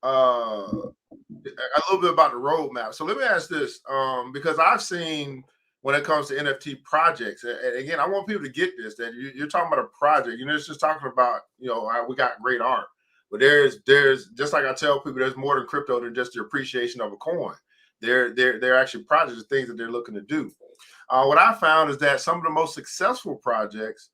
a little bit about the roadmap. So let me ask this, because I've seen when it comes to NFT projects, and again, I want people to get this, that you're talking about a project. It's just talking about we got great art, but there's just like I tell people, there's more than crypto than just the appreciation of a coin. They're actually projects and things that they're looking to do. What I found is that some of the most successful projects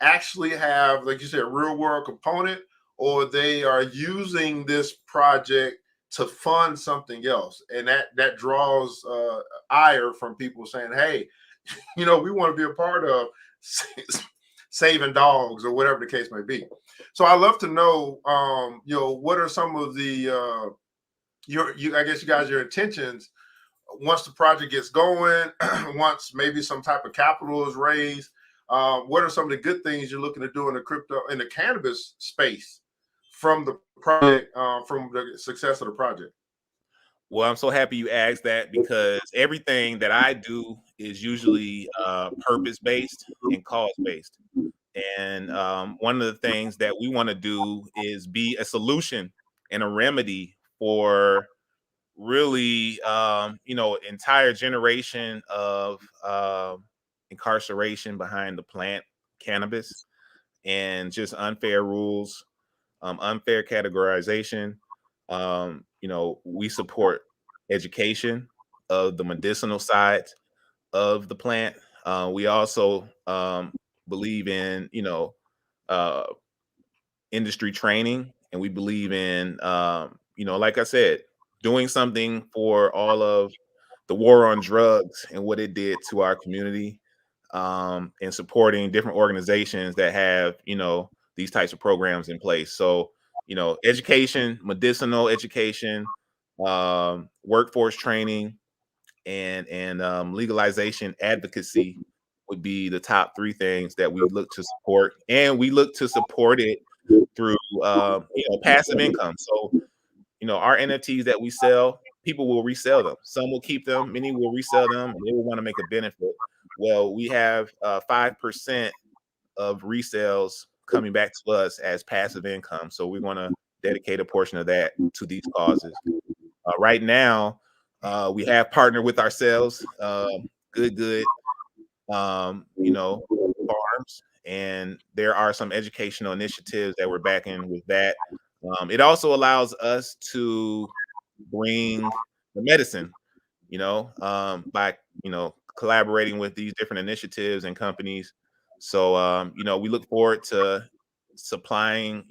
actually have, like you said, real world component, or they are using this project to fund something else, and that draws ire from people saying, "Hey, we want to be a part of saving dogs or whatever the case may be." So I love to know, what are some of the I guess your intentions once the project gets going, once maybe some type of capital is raised. What are some of the good things you're looking to do in the cannabis space from the project, from the success of the project? Well, I'm so happy you asked that, because everything that I do is usually purpose based and cause based. And one of the things that we want to do is be a solution and a remedy for really, entire generation of incarceration behind the plant cannabis, and just unfair rules, unfair categorization. We support education of the medicinal side of the plant. We also believe in, uh, industry training, and we believe in, like I said, doing something for all of the war on drugs and what it did to our community, and supporting different organizations that have, these types of programs in place. So, education, medicinal education, workforce training, and legalization advocacy would be the top three things that we look to support, and we look to support it through passive income. So, our NFTs that we sell, people will resell them. Some will keep them, many will resell them, and they will want to make a benefit. Well, we have 5% of resales coming back to us as passive income. So we want to dedicate a portion of that to these causes. Right now, we have partnered with ourselves, good, farms, and there are some educational initiatives that we're backing with that. It also allows us to bring the medicine, by collaborating with these different initiatives and companies. So we look forward to supplying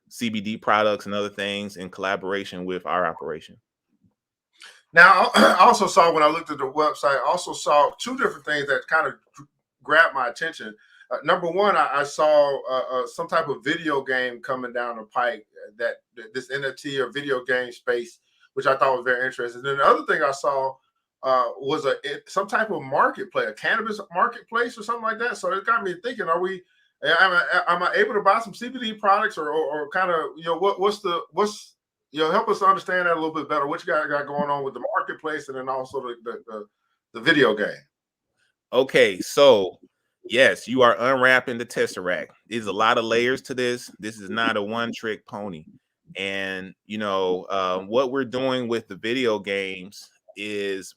CBD products and other things in collaboration with our operation. Now, I also saw when I looked at the website, I also saw two different things that kind of grabbed my attention. Number one, I saw some type of video game coming down the pike, that this NFT or video game space, which I thought was very interesting. And then the other thing I saw was some type of marketplace, a cannabis marketplace or something like that. So it got me thinking: am I able to buy some CBD products, or kind of what's help us understand that a little bit better? What you got going on with the marketplace, and then also the video game? Okay, so yes, you are unwrapping the Tesseract. There's a lot of layers to this. This is not a one-trick pony. And what we're doing with the video games is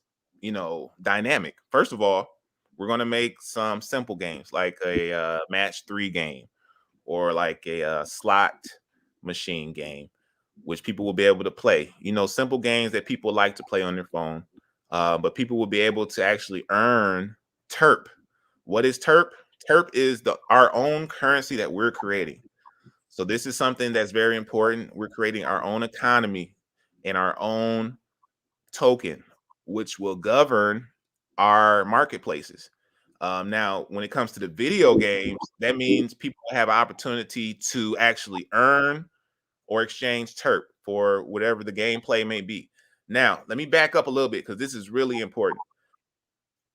dynamic. First of all, we're going to make some simple games like a match 3 game, or like a slot machine game, which people will be able to play. Simple games that people like to play on their phone, but people will be able to actually earn TERP. What is TERP? TERP is our own currency that we're creating. So this is something that's very important. We're creating our own economy and our own token, which will govern our marketplaces. Now, when it comes to the video games, that means people have an opportunity to actually earn or exchange TERP for whatever the gameplay may be. Now, let me back up a little bit because this is really important.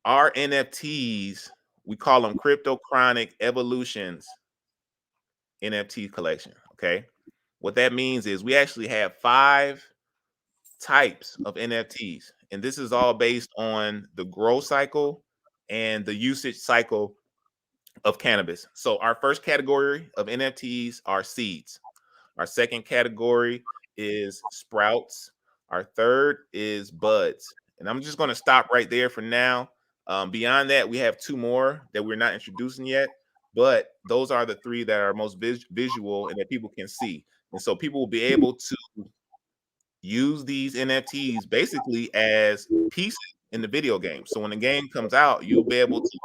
Our NFTs, we call them Crypto Kronic Evolutions NFT collection. Okay. What that means is we actually have 5 types of NFTs, and this is all based on the growth cycle and the usage cycle of cannabis. So our first category of NFTs are seeds. Our second category is sprouts. Our third is buds. And I'm just going to stop right there for now. Beyond that, we have 2 more that we're not introducing yet, but those are the 3 that are most visual and that people can see. And so people will be able to use these NFTs basically as pieces in the video game. So when the game comes out, you'll be able to,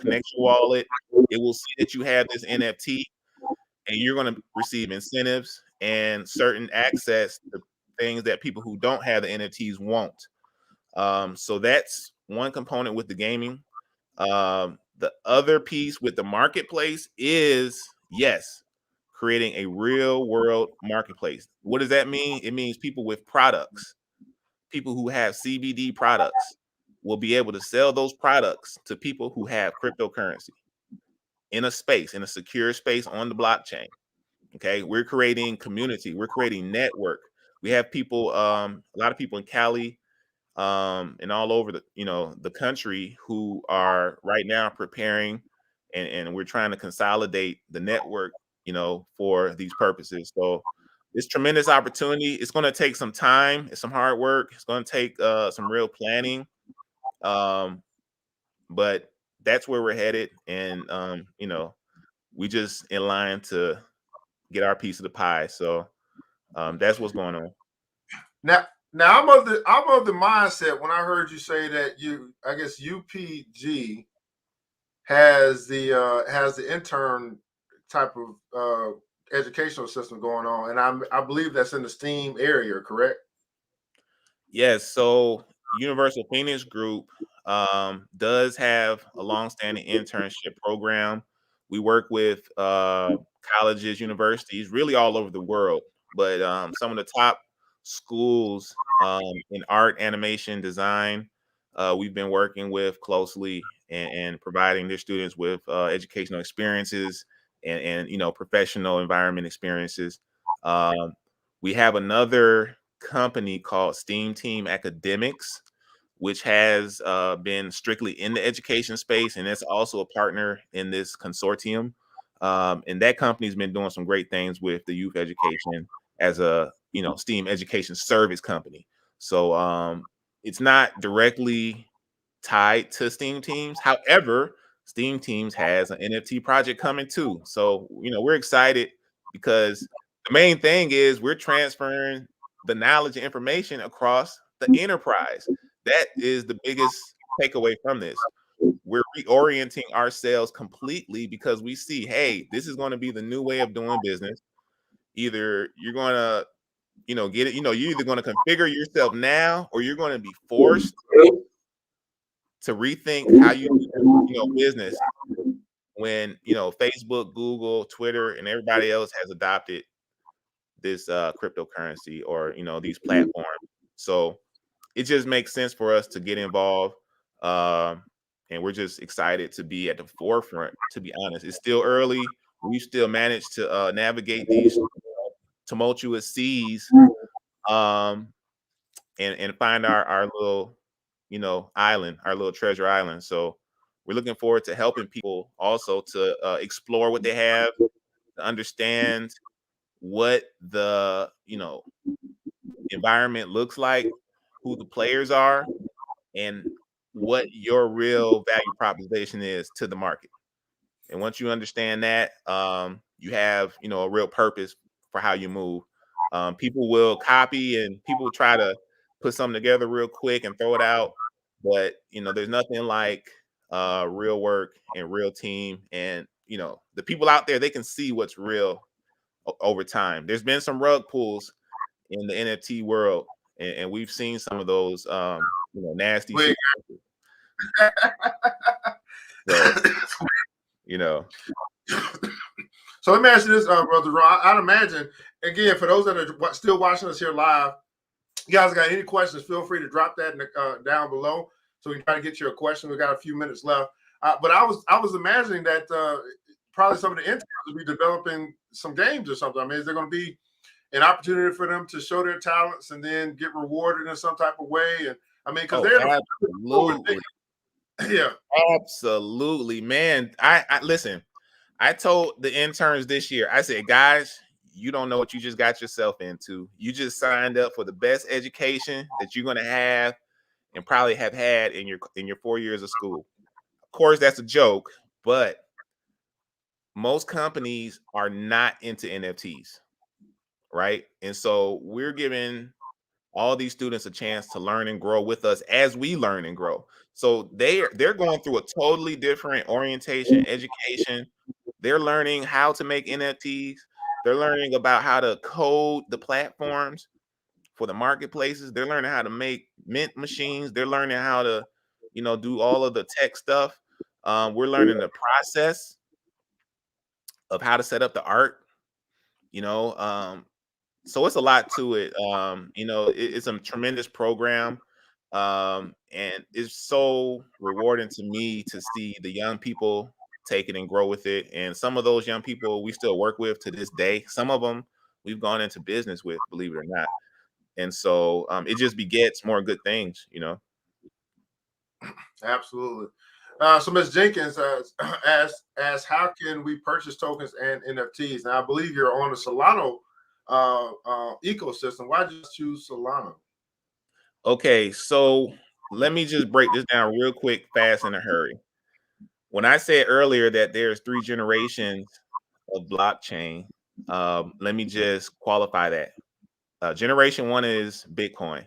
connect your wallet. It will see that you have this NFT, and you're going to receive incentives and certain access to things that people who don't have the NFTs won't. So that's one component with the gaming. The other piece with the marketplace is, yes, creating a real world marketplace. What does that mean? It means people with products, people who have CBD products, will be able to sell those products to people who have cryptocurrency in a space, in a secure space on the blockchain. Okay, we're creating community, we're creating network. We have people, a lot of people in Cali, and all over the country, who are right now preparing, and we're trying to consolidate the network, for these purposes. So it's tremendous opportunity. It's going to take some time. It's some hard work. It's going to take some real planning. But that's where we're headed. And, we just in line to get our piece of the pie. So that's what's going on. Now I'm of the mindset when I heard you say that I guess UPG has the intern type of educational system going on, and I believe that's in the STEAM area, correct? Yes. So Universal Phoenix Group does have a long-standing internship program. We work with colleges, universities, really all over the world. But some of the top schools in art, animation, design, we've been working with closely and providing their students with educational experiences and professional environment experiences. Um, we have another company called Steam Team Academics, which has been strictly in the education space, and it's also a partner in this consortium. And that company's been doing some great things with the youth education as a STEAM education service company. So it's not directly tied to Steam Teams. However, Steam Teams has an NFT project coming too. So we're excited because the main thing is we're transferring the knowledge and information across the enterprise. That is the biggest takeaway from this. We're reorienting ourselves completely because we see, hey, this is going to be the new way of doing business. Either you're going to, get it, you're either going to configure yourself now or you're going to be forced to rethink how you do, business when, Facebook, Google, Twitter, and everybody else has adopted this cryptocurrency or, these platforms. So it just makes sense for us to get involved. Um, and we're just excited to be at the forefront, to be honest. It's still early. We still managed to navigate these tumultuous seas um, and find our little, island, our little treasure island. So we're looking forward to helping people also to explore what they have, to understand what the, environment looks like, who the players are, and what your real value proposition is to the market. And once you understand that, you have a real purpose for how you move. People will copy and people try to put something together real quick and throw it out, but there's nothing like real work and real team. And the people out there, they can see what's real over time. There's been some rug pulls in the NFT world, and we've seen some of those nasty Wait. so, you know. So let me ask you this, Brother Ron. I'd imagine, again, for those that are still watching us here live, you guys got any questions, feel free to drop that down below so we can try to get you a question. We got a few minutes left. But I was imagining that probably some of the interns will be developing some games or something. I mean, is there going to be an opportunity for them to show their talents and then get rewarded in some type of way? And I mean, because they're absolutely. Yeah, absolutely, man. I listen. I told the interns this year, I said, guys, you don't know what you just got yourself into. You just signed up for the best education that you're going to have and probably have had in your 4 years of school. Of course, that's a joke, but most companies are not into NFTs, right? And so we're giving all these students a chance to learn and grow with us as we learn and grow. So they're going through a totally different orientation, education. They're learning how to make NFTs. They're learning about how to code the platforms for the marketplaces. They're learning how to make mint machines. They're learning how to, do all of the tech stuff. We're learning the process of how to set up the art. So it's a lot to it. It's a tremendous program. And it's so rewarding to me to see the young people take it and grow with it. And some of those young people we still work with to this day. Some of them we've gone into business with, believe it or not. And so it just begets more good things. absolutely. So Ms. Jenkins asks, how can we purchase tokens and NFTs? Now, I believe you're on the Solano ecosystem. Why just choose Solano? Okay, so let me just break this down real quick, fast, in a hurry. When I said earlier that there's 3 generations of blockchain, let me just qualify that. Generation 1 is Bitcoin.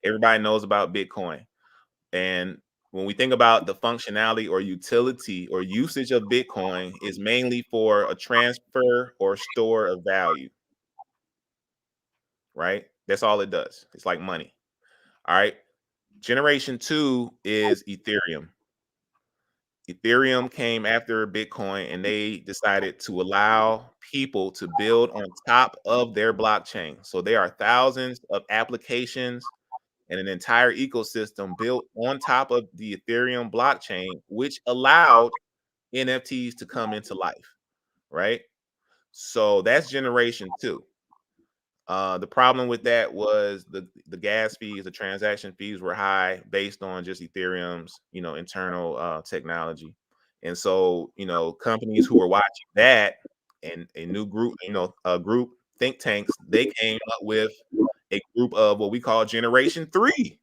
Everybody knows about Bitcoin. And when we think about the functionality or utility or usage of Bitcoin, is mainly for a transfer or store of value, right? That's all it does. It's like money. All right. Generation 2 is Ethereum. Ethereum came after Bitcoin and they decided to allow people to build on top of their blockchain. So there are thousands of applications and an entire ecosystem built on top of the Ethereum blockchain, which allowed NFTs to come into life, right? So that's generation 2. The problem with that was the gas fees, the transaction fees were high based on just Ethereum's, internal technology. And so, companies who were watching that and a new group, a group think tanks, they came up with a group of what we call generation 3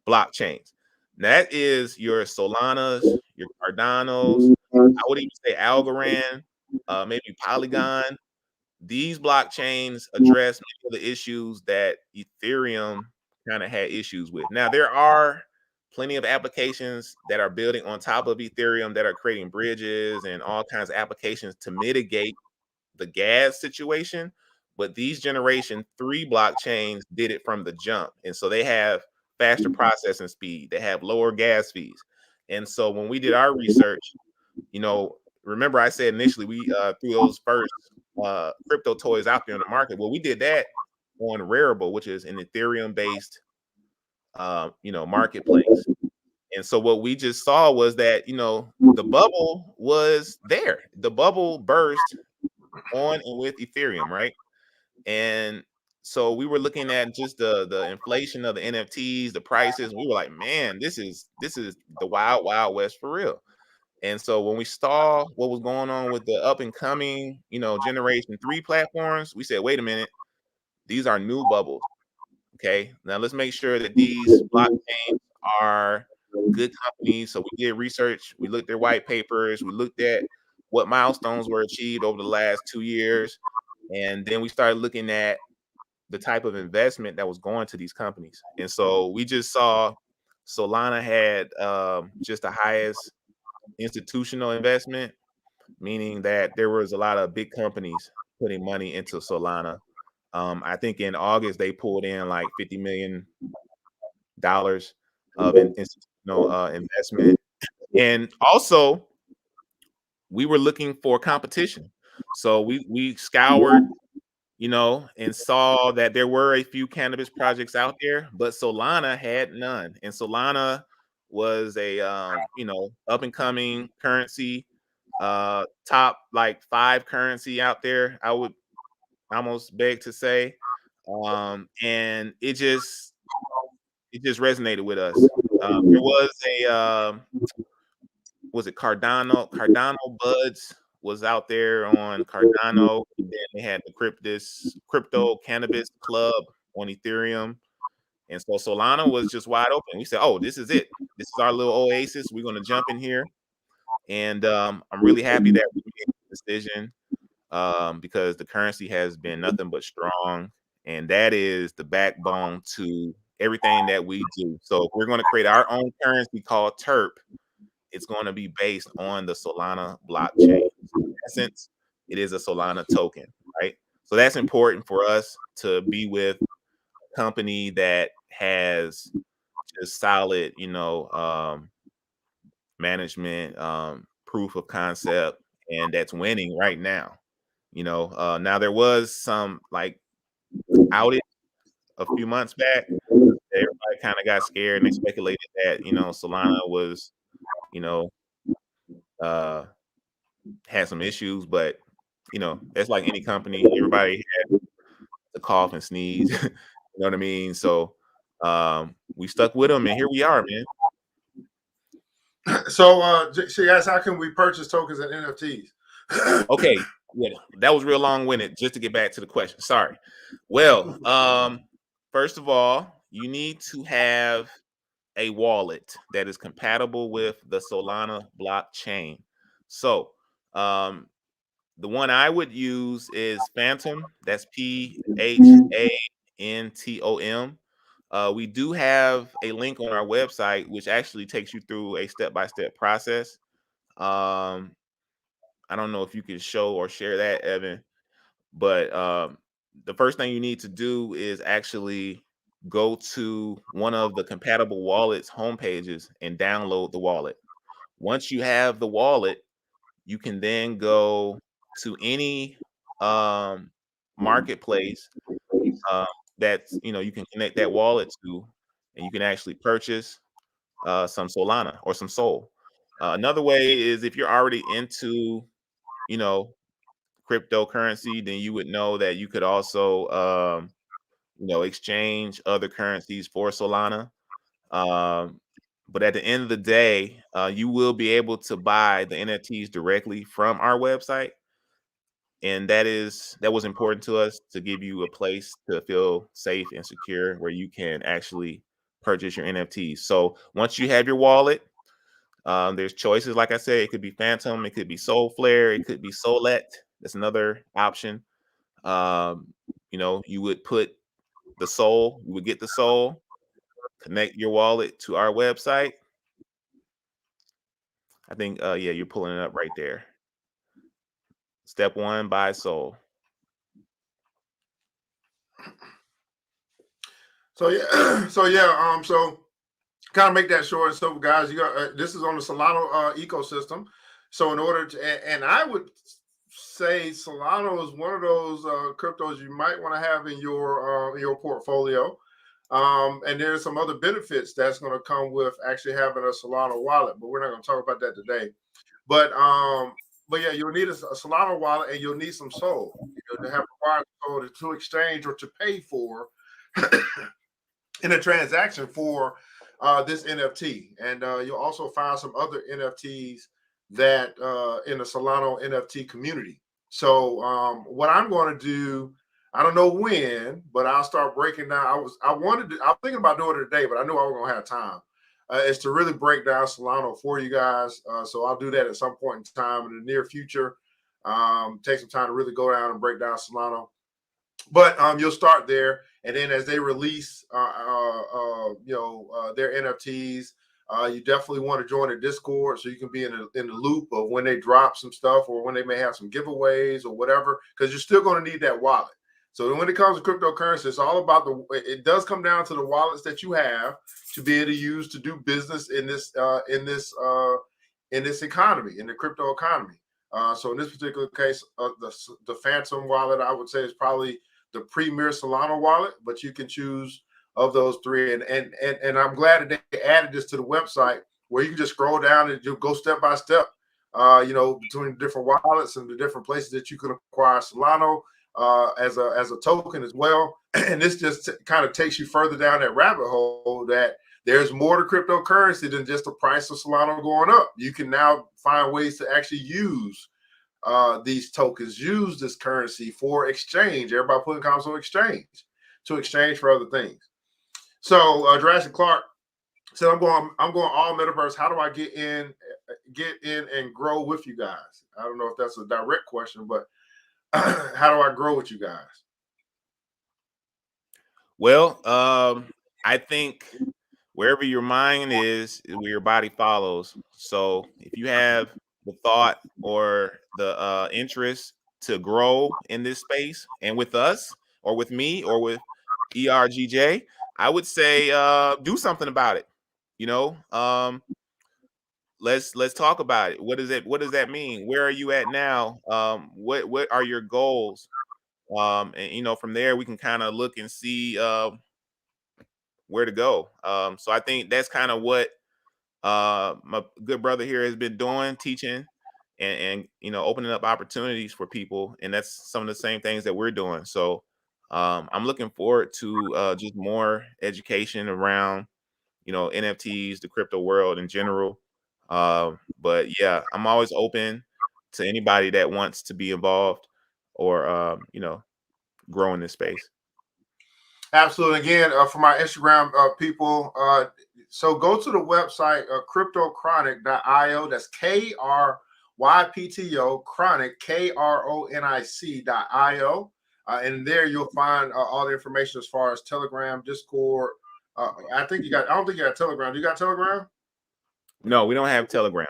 blockchains. That is your Solanas, your Cardanos, I would even say Algorand, maybe Polygon. These blockchains address many of the issues that Ethereum kind of had issues with. Now, there are plenty of applications that are building on top of Ethereum that are creating bridges and all kinds of applications to mitigate the gas situation. But these generation 3 blockchains did it from the jump. And so they have faster processing speed, they have lower gas fees. And so when we did our research, remember I said initially we threw those first crypto toys out there in the market. Well, we did that on Rarible, which is an Ethereum based marketplace. And so what we just saw was that, the bubble was there. The bubble burst on and with Ethereum, right? And so we were looking at just the inflation of the NFTs, the prices. And we were like, man, this is the wild, wild west for real. And so when we saw what was going on with the up and coming, generation 3 platforms, we said, wait a minute, these are new bubbles. Okay. Now let's make sure that these blockchains are good companies. So we did research, we looked at white papers, we looked at what milestones were achieved over the last 2 years. And then we started looking at the type of investment that was going to these companies. And so we just saw Solana had just the highest institutional investment, meaning that there was a lot of big companies putting money into Solana. I think in August they pulled in like $50 million of institutional investment, and also we were looking for competition. So we scoured, and saw that there were a few cannabis projects out there, but Solana had none. And Solana was a up and coming currency, top like 5 currency out there, I would almost beg to say. And it just resonated with us. There was a was it Cardano Buds was out there on Cardano, and then they had the crypto cannabis club on Ethereum. And so Solana was just wide open. We said, oh, this is it. This is our little oasis. We're going to jump in here. And I'm really happy that we made the decision, because the currency has been nothing but strong. And that is the backbone to everything that we do. So if we're going to create our own currency called TERP, it's going to be based on the Solana blockchain. So in essence, it is a Solana token, right? So that's important for us to be with a company that has just solid, management, proof of concept, and that's winning right now. Now there was some like outage a few months back. Everybody kind of got scared and they speculated that, Solana was, you know, uh, had some issues, but that's like any company. Everybody had to cough and sneeze. You know what I mean? So we stuck with them, and here we are, man. So she asked, how can we purchase tokens and NFTs? Okay, yeah, that was real long-winded. Just to get back to the question, sorry. Well, first of all, you need to have a wallet that is compatible with the Solana blockchain. So, the one I would use is Phantom. That's Phantom. We do have a link on our website, which actually takes you through a step-by-step process. Um, I don't know if you can show or share that, Evan, but the first thing you need to do is actually go to one of the compatible wallets homepages and download the wallet. Once you have the wallet, you can then go to any marketplace uh, that's you can connect that wallet to, and you can actually purchase some Solana or some Sol. Another way is if you're already into you know cryptocurrency, then you would know that you could also exchange other currencies for Solana. Um, but at the end of the day, you will be able to buy the NFTs directly from our website, and that was important to us to give you a place to feel safe and secure where you can actually purchase your NFTs. So once you have your wallet, there's choices. Like I said, it could be Phantom, it could be Soul Flare, it could be Solet. That's another option. Um, you would put the Soul, you would get the Soul, connect your wallet to our website. I think, yeah, you're pulling it up right there. Step one, buy Soul. So yeah, so kind of make that short and simple, guys. You got this is on the Solana ecosystem. So in order to, and I would say Solana is one of those cryptos you might want to have in your portfolio. And there's some other benefits that's going to come with actually having a Solana wallet, but we're not going to talk about that today. But yeah, you'll need a Solana wallet, and you'll need some Sol, to have required Sol to exchange or to pay for in a transaction for this NFT. And you'll also find some other NFTs that in the Solana NFT community. So what I'm going to do, I don't know when, but I'll start breaking down. I was thinking about doing it today, but I knew I was going to have time. Is to really break down Solana for you guys. So I'll do that at some point in time in the near future. Take some time to really go down and break down Solana. But you'll start there, and then as they release, their NFTs, you definitely want to join a Discord so you can be in the loop of when they drop some stuff or when they may have some giveaways or whatever, because you're still going to need that wallet. So when it comes to cryptocurrency, it's all about it does come down to the wallets that you have to be able to use to do business in this economy, in the crypto economy. So in this particular case, the Phantom wallet, I would say, is probably the premier Solana wallet, but you can choose of those three. And I'm glad that they added this to the website where you can just scroll down and you go step by step, between the different wallets and the different places that you can acquire Solana as a token as well. And this just kind of takes you further down that rabbit hole that there's more to cryptocurrency than just the price of Solana going up. You can now find ways to actually use these tokens, use this currency for exchange. Everybody putting console exchange to exchange for other things. So Jurassic Clark said, I'm going all metaverse. How do I get in and grow with you guys? I don't know if that's a direct question, but how do I grow with you guys? Well, I think wherever your mind is where your body follows. So if you have the thought or the interest to grow in this space and with us or with me or with ERGJ, I would say do something about it. Let's talk about it. What does that mean? Where are you at now? What are your goals? And from there we can kind of look and see where to go. So I think that's kind of what my good brother here has been doing, teaching and opening up opportunities for people, and that's some of the same things that we're doing. So I'm looking forward to just more education around NFTs, the crypto world in general. But yeah, I'm always open to anybody that wants to be involved or grow in this space. Absolutely. Again, for my Instagram people, so go to the website cryptochronic.io. That's KRYPTO Kronic KRONIC.io. And there you'll find all the information as far as Telegram, Discord. I don't think you got Telegram. Do you got Telegram? No, we don't have Telegram.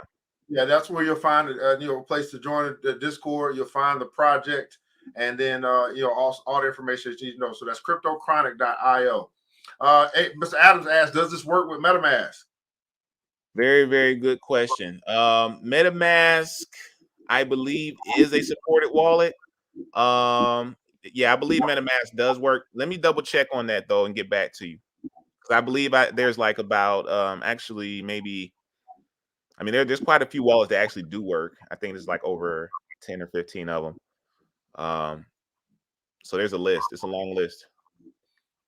Yeah, that's where you'll find a place to join the Discord. You'll find the project, and then all the information that you know. So that's cryptochronic.io. Hey, Mr. Adams asked, does this work with MetaMask? Very, very good question. MetaMask, I believe, is a supported wallet. Yeah, I believe MetaMask does work. Let me double check on that though and get back to you. Because I believe there's like about actually maybe, I mean, there's quite a few wallets that actually do work. I think there's like over 10 or 15 of them. So there's a list. It's a long list.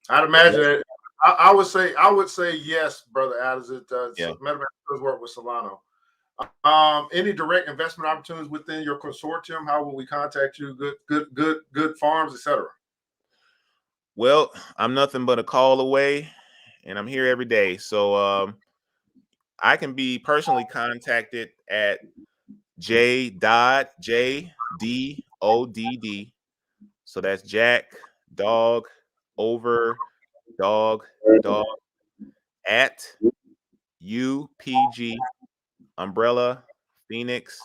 I'd imagine it. I would say yes, brother Adams. It does. Yeah. MetaMask does work with Solano. Any direct investment opportunities within your consortium? How will we contact you? Good farms, etc. Well, I'm nothing but a call away, and I'm here every day. So I can be personally contacted at j.jdodd. So that's Jack, dog, over, dog, dog, at UPG, umbrella, Phoenix,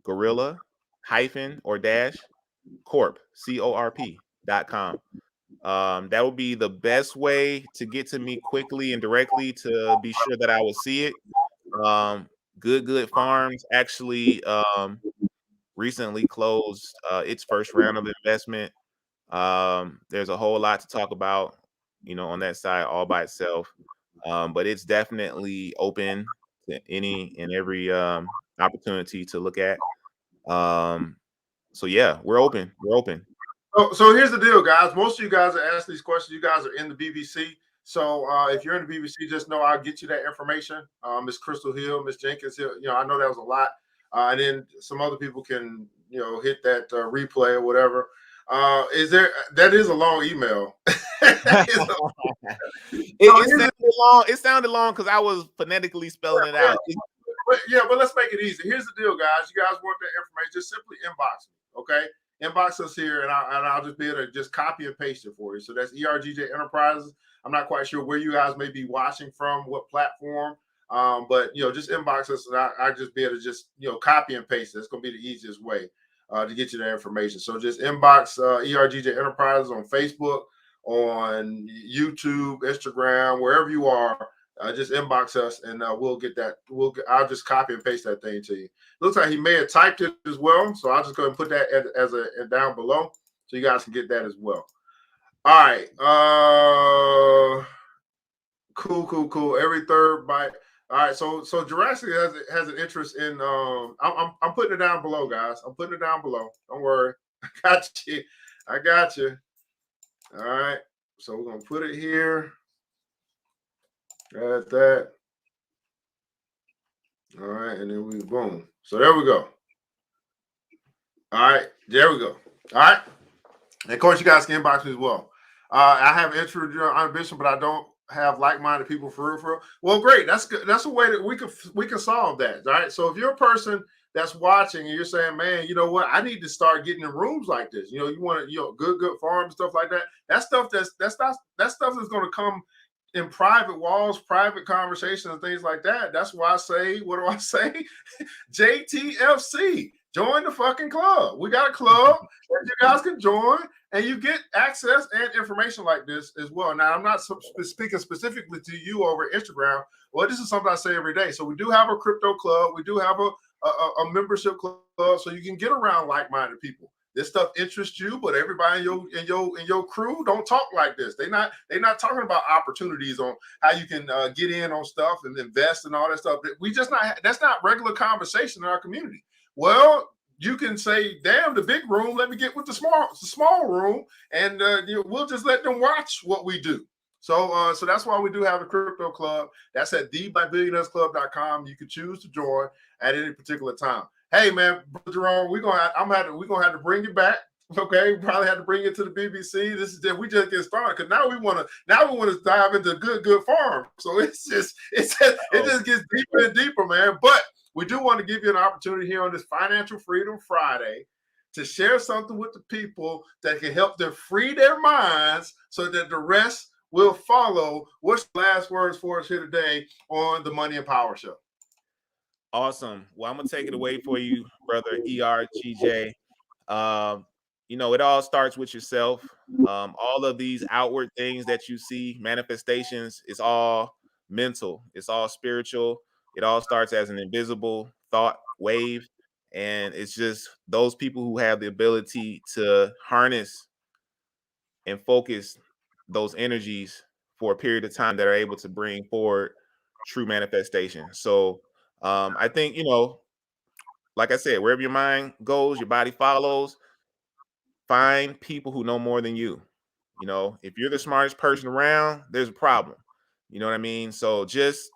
gorilla, hyphen or dash, corp, CORP.com. That would be the best way to get to me quickly and directly to be sure that I will see it. Good Farms actually recently closed its first round of investment. There's a whole lot to talk about, on that side all by itself. But it's definitely open to any and every opportunity to look at. So yeah, we're open. We're open. So here's the deal, guys. Most of you guys are asking these questions. You guys are in the BBC. So if you're in the BBC, just know I'll get you that information. Miss Crystal Hill, Miss Jenkins Hill. I know that was a lot. And then some other people can, hit that replay or whatever. That is a long email. It sounded long because I was phonetically spelling it out. But let's make it easy. Here's the deal, guys. You guys want that information, just simply inbox me, okay? Inbox us here, and I'll just be able to just copy and paste it for you. So that's ERGJ Enterprises. I'm not quite sure where you guys may be watching from, what platform, but just inbox us, and I just be able to just copy and paste it. It's going to be the easiest way to get you that information. So just inbox ERGJ Enterprises on Facebook, on YouTube, Instagram, wherever you are. Just inbox us, and we'll get that. I'll just copy and paste that thing to you. Looks like he may have typed it as well, so I'll just go and put that as a down below, so you guys can get that as well. All right. Cool. Every third bite. All right. So Jurassic has an interest in. I'm putting it down below, guys. I'm putting it down below. Don't worry. I got you. All right. So we're gonna put it here. Got that. All right, and then we boom. So there we go. All right, there we go. All right. And of course, you guys can inbox me as well. I have intro ambition, but I don't have like-minded people for real. Well, great. That's good. That's a way that we can solve that. All right. So if you're a person that's watching and you're saying, man, you know what, I need to start getting in rooms like this. You want to, good farm stuff like that. That stuff that's going to come in private walls, private conversations, and things like that. That's why I say, what do I say? JTFC. Join the fucking club. We got a club that you guys can join, and you get access and information like this as well. Now, I'm not speaking specifically to you over Instagram. Well, this is something I say every day. So we do have a crypto club. We do have a membership club, so you can get around like-minded people. This stuff interests you, but everybody in your crew don't talk like this. They're not talking about opportunities on how you can get in on stuff and invest and all that stuff. That's not regular conversation in our community. Well, you can say, "Damn, the big room. Let me get with the small room, and we'll just let them watch what we do." So that's why we do have a crypto club. That's at thebillionairesclub.com. You can choose to join at any particular time. Hey man, Jerome, we're gonna have to bring you back. Okay, we probably have to bring you to the BBC. We just get started because now we want to dive into good farm. So it just gets deeper and deeper, man. But we do want to give you an opportunity here on this Financial Freedom Friday to share something with the people that can help them free their minds so that the rest will follow. What's the last words for us here today on the Money and Power Show? Awesome. Well, I'm gonna take it away for you, brother ERGJ. you know, it all starts with yourself. All of these outward things that you see, manifestations, it's all mental, it's all spiritual. It all starts as an invisible thought wave. And it's just those people who have the ability to harness and focus those energies for a period of time that are able to bring forward true manifestation. So I think, you know, like I said, wherever your mind goes, your body follows. Find people who know more than you. You know, if you're the smartest person around, there's a problem. You know what I mean? So just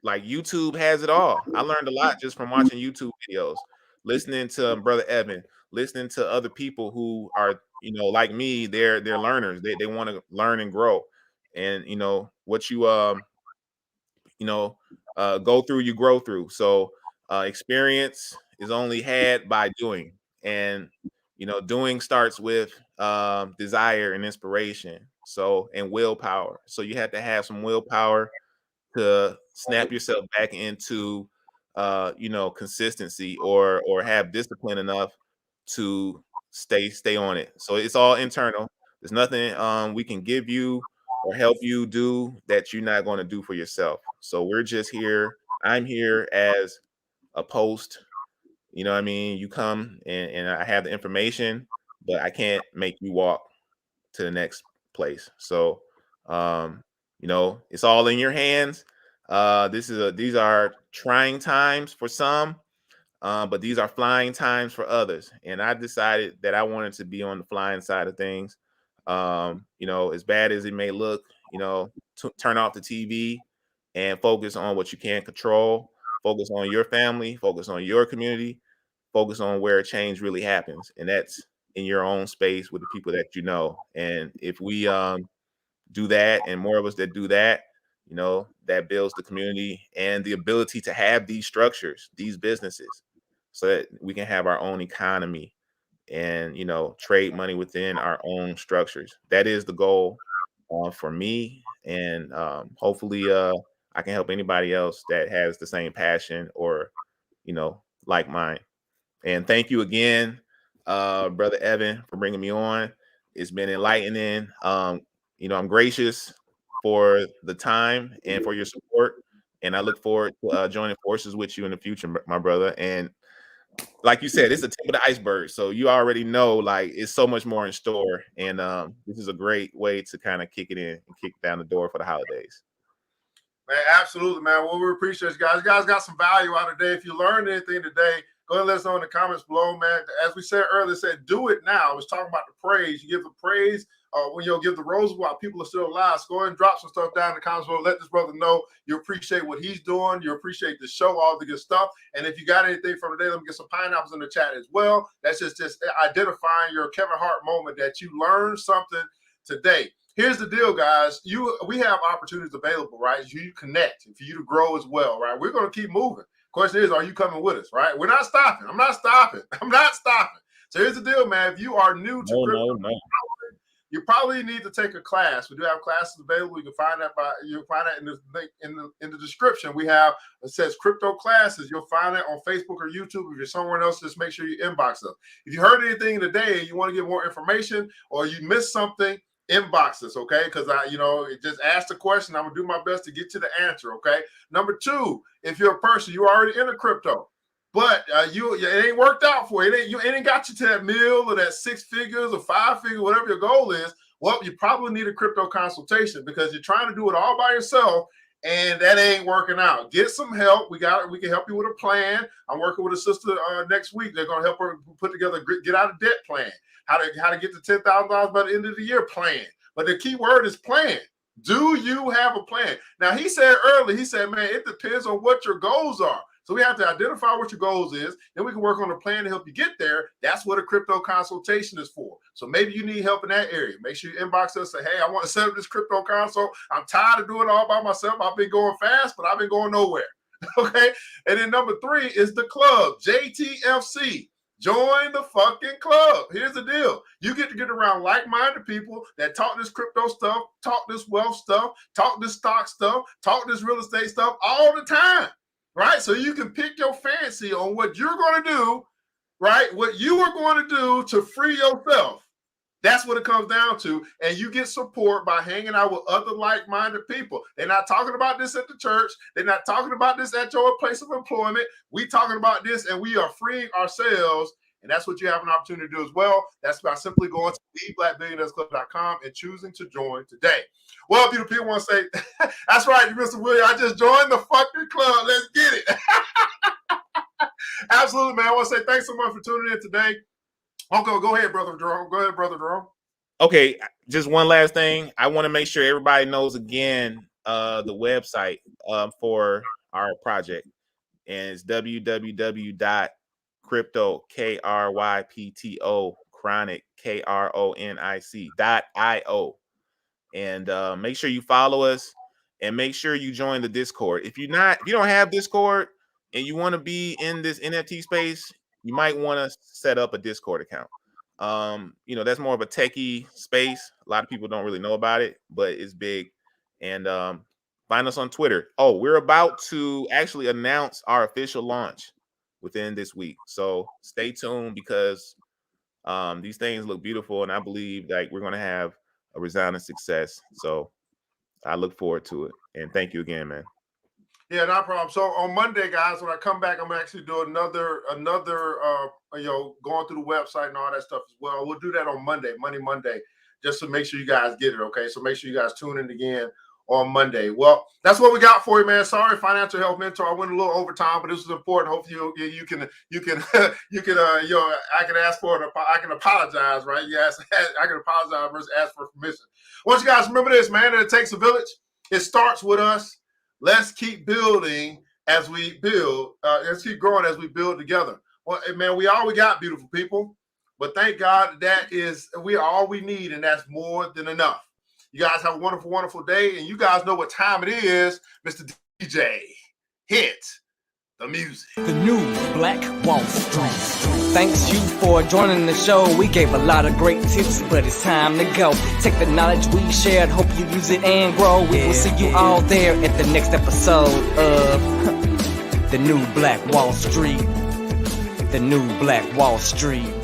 like YouTube has it all. I learned a lot just from watching YouTube videos, listening to Brother Evan, listening to other people who are, you know, like me, they're learners. They want to learn and grow. And you know, what you know, go through, you grow through. So experience is only had by doing, and you know, doing starts with desire and inspiration. So and willpower. So you have to have some willpower to snap yourself back into you know, consistency, or have discipline enough to stay on it. So it's all internal. There's nothing we can give you or help you do that you're not going to do for yourself. So we're just here. I'm here as a post. You know what I mean? You come and I have the information, but I can't make you walk to the next place. So you know, it's all in your hands. These are trying times for some, but these are flying times for others. And I decided that I wanted to be on the flying side of things. You know, as bad as it may look, you know, turn off the TV and focus on what you can control. Focus on your family. Focus on your community. Focus on where change really happens, and that's in your own space with the people that you know. And if we do that, and more of us that do that, you know, that builds the community and the ability to have these structures, these businesses, so that we can have our own economy and, you know, trade money within our own structures. That is the goal for me. And hopefully I can help anybody else that has the same passion or, you know, like mine. And thank you again, Brother Evan, for bringing me on. It's been enlightening. You know, I'm gracious for the time and for your support. And I look forward to joining forces with you in the future, my brother. And like you said, it's the tip of the iceberg. So you already know, like, it's so much more in store. And this is a great way to kind of kick it in and kick down the door for the holidays. Man, absolutely, man. Well, we appreciate you guys. You guys got some value out of today. If you learned anything today, go ahead and let us know in the comments below, man. As we said earlier, said do it now. I was talking about the praise. You give the praise when you'll give the roses while people are still alive. So go ahead and drop some stuff down in the comments below. Let this brother know you appreciate what he's doing. You appreciate the show, all the good stuff. And if you got anything from today, let me get some pineapples in the chat as well. That's just identifying your Kevin Hart moment that you learned something today. Here's the deal, guys. We have opportunities available, right? You connect and for you to grow as well, right? We're going to keep moving. Question is, are you coming with us, right? We're not stopping. I'm not stopping. I'm not stopping. So here's the deal, man. If you are new to crypto, you probably need to take a class. We do have classes available. You can find that in the link in the description. We have, it says crypto classes. You'll find it on Facebook or YouTube. If you're somewhere else, just make sure you inbox us. If you heard anything today and you want to get more information or you missed something, inbox us, okay? Because just ask the question. I'm gonna do my best to get to the answer, okay? Number two, if you're a person, you're already into crypto, but it ain't worked out for you. It ain't got you to that meal or that 6 figures or 5 figures, whatever your goal is. Well, you probably need a crypto consultation because you're trying to do it all by yourself, and that ain't working out. Get some help. We can help you with a plan. I'm working with a sister next week. They're gonna help her put together a get out of debt plan. How to get to $10,000 by the end of the year plan. But the key word is plan. Do you have a plan? Now, he said earlier, man, it depends on what your goals are. So we have to identify what your goals is. Then we can work on a plan to help you get there. That's what a crypto consultation is for. So maybe you need help in that area. Make sure you inbox us. Say, hey, I want to set up this crypto consult. I'm tired of doing it all by myself. I've been going fast, but I've been going nowhere. Okay. And then number 3 is the club, JTFC. Join the fucking club. Here's the deal. You get to get around like-minded people that talk this crypto stuff, talk this wealth stuff, talk this stock stuff, talk this real estate stuff all the time, right? So you can pick your fancy on what you're going to do right? What you are going to do to free yourself. That's what it comes down to. And you get support by hanging out with other like-minded people. They're not talking about this at the church. They're not talking about this at your place of employment. We talking about this, and we are freeing ourselves. And that's what you have an opportunity to do as well. That's by simply going to theblackbillionairesclub.com and choosing to join today. Well, beautiful people want to say, that's right, Mr. William, I just joined the fucking club. Let's get it. Absolutely, man. I want to say thanks so much for tuning in today. Okay, go ahead, Brother Jerome. Go ahead, Brother Jerome. Okay, just one last thing. I want to make sure everybody knows again the website for our project. And it's www.krypto, KRYPTO, Kronic, KRONIC.io. And make sure you follow us and make sure you join the Discord. If you don't have Discord and you want to be in this NFT space, you might want to set up a Discord account. That's more of a techie space. A lot of people don't really know about it, but it's big. And find us on Twitter. Oh, we're about to actually announce our official launch within this week. So stay tuned because these things look beautiful, and I believe like we're going to have a resounding success. So I look forward to it. And thank you again, man. Yeah, no problem. So on Monday, guys, when I come back, I'm gonna actually do another going through the website and all that stuff as well. We'll do that on Monday, Monday, just to make sure you guys get it. Okay, so make sure you guys tune in again on Monday. Well, that's what we got for you, man. Sorry, financial health mentor. I went a little overtime, but this was important. Hopefully, you can I can ask for it. I can apologize, right? Yes, I can apologize versus ask for permission. Once you guys remember this, man, that it takes a village. It starts with us. Let's keep building as we build. Let's keep growing as we build together. Well, man, we got, beautiful people. But thank God that we are all we need, and that's more than enough. You guys have a wonderful, wonderful day, and you guys know what time it is. Mr. DJ, hit the music. The new Black Wall Street. Thanks you for joining the show. We gave a lot of great tips, but it's time to go. Take the knowledge we shared, hope you use it and grow. We will see you all there at the next episode of The New Black Wall Street. The New Black Wall Street.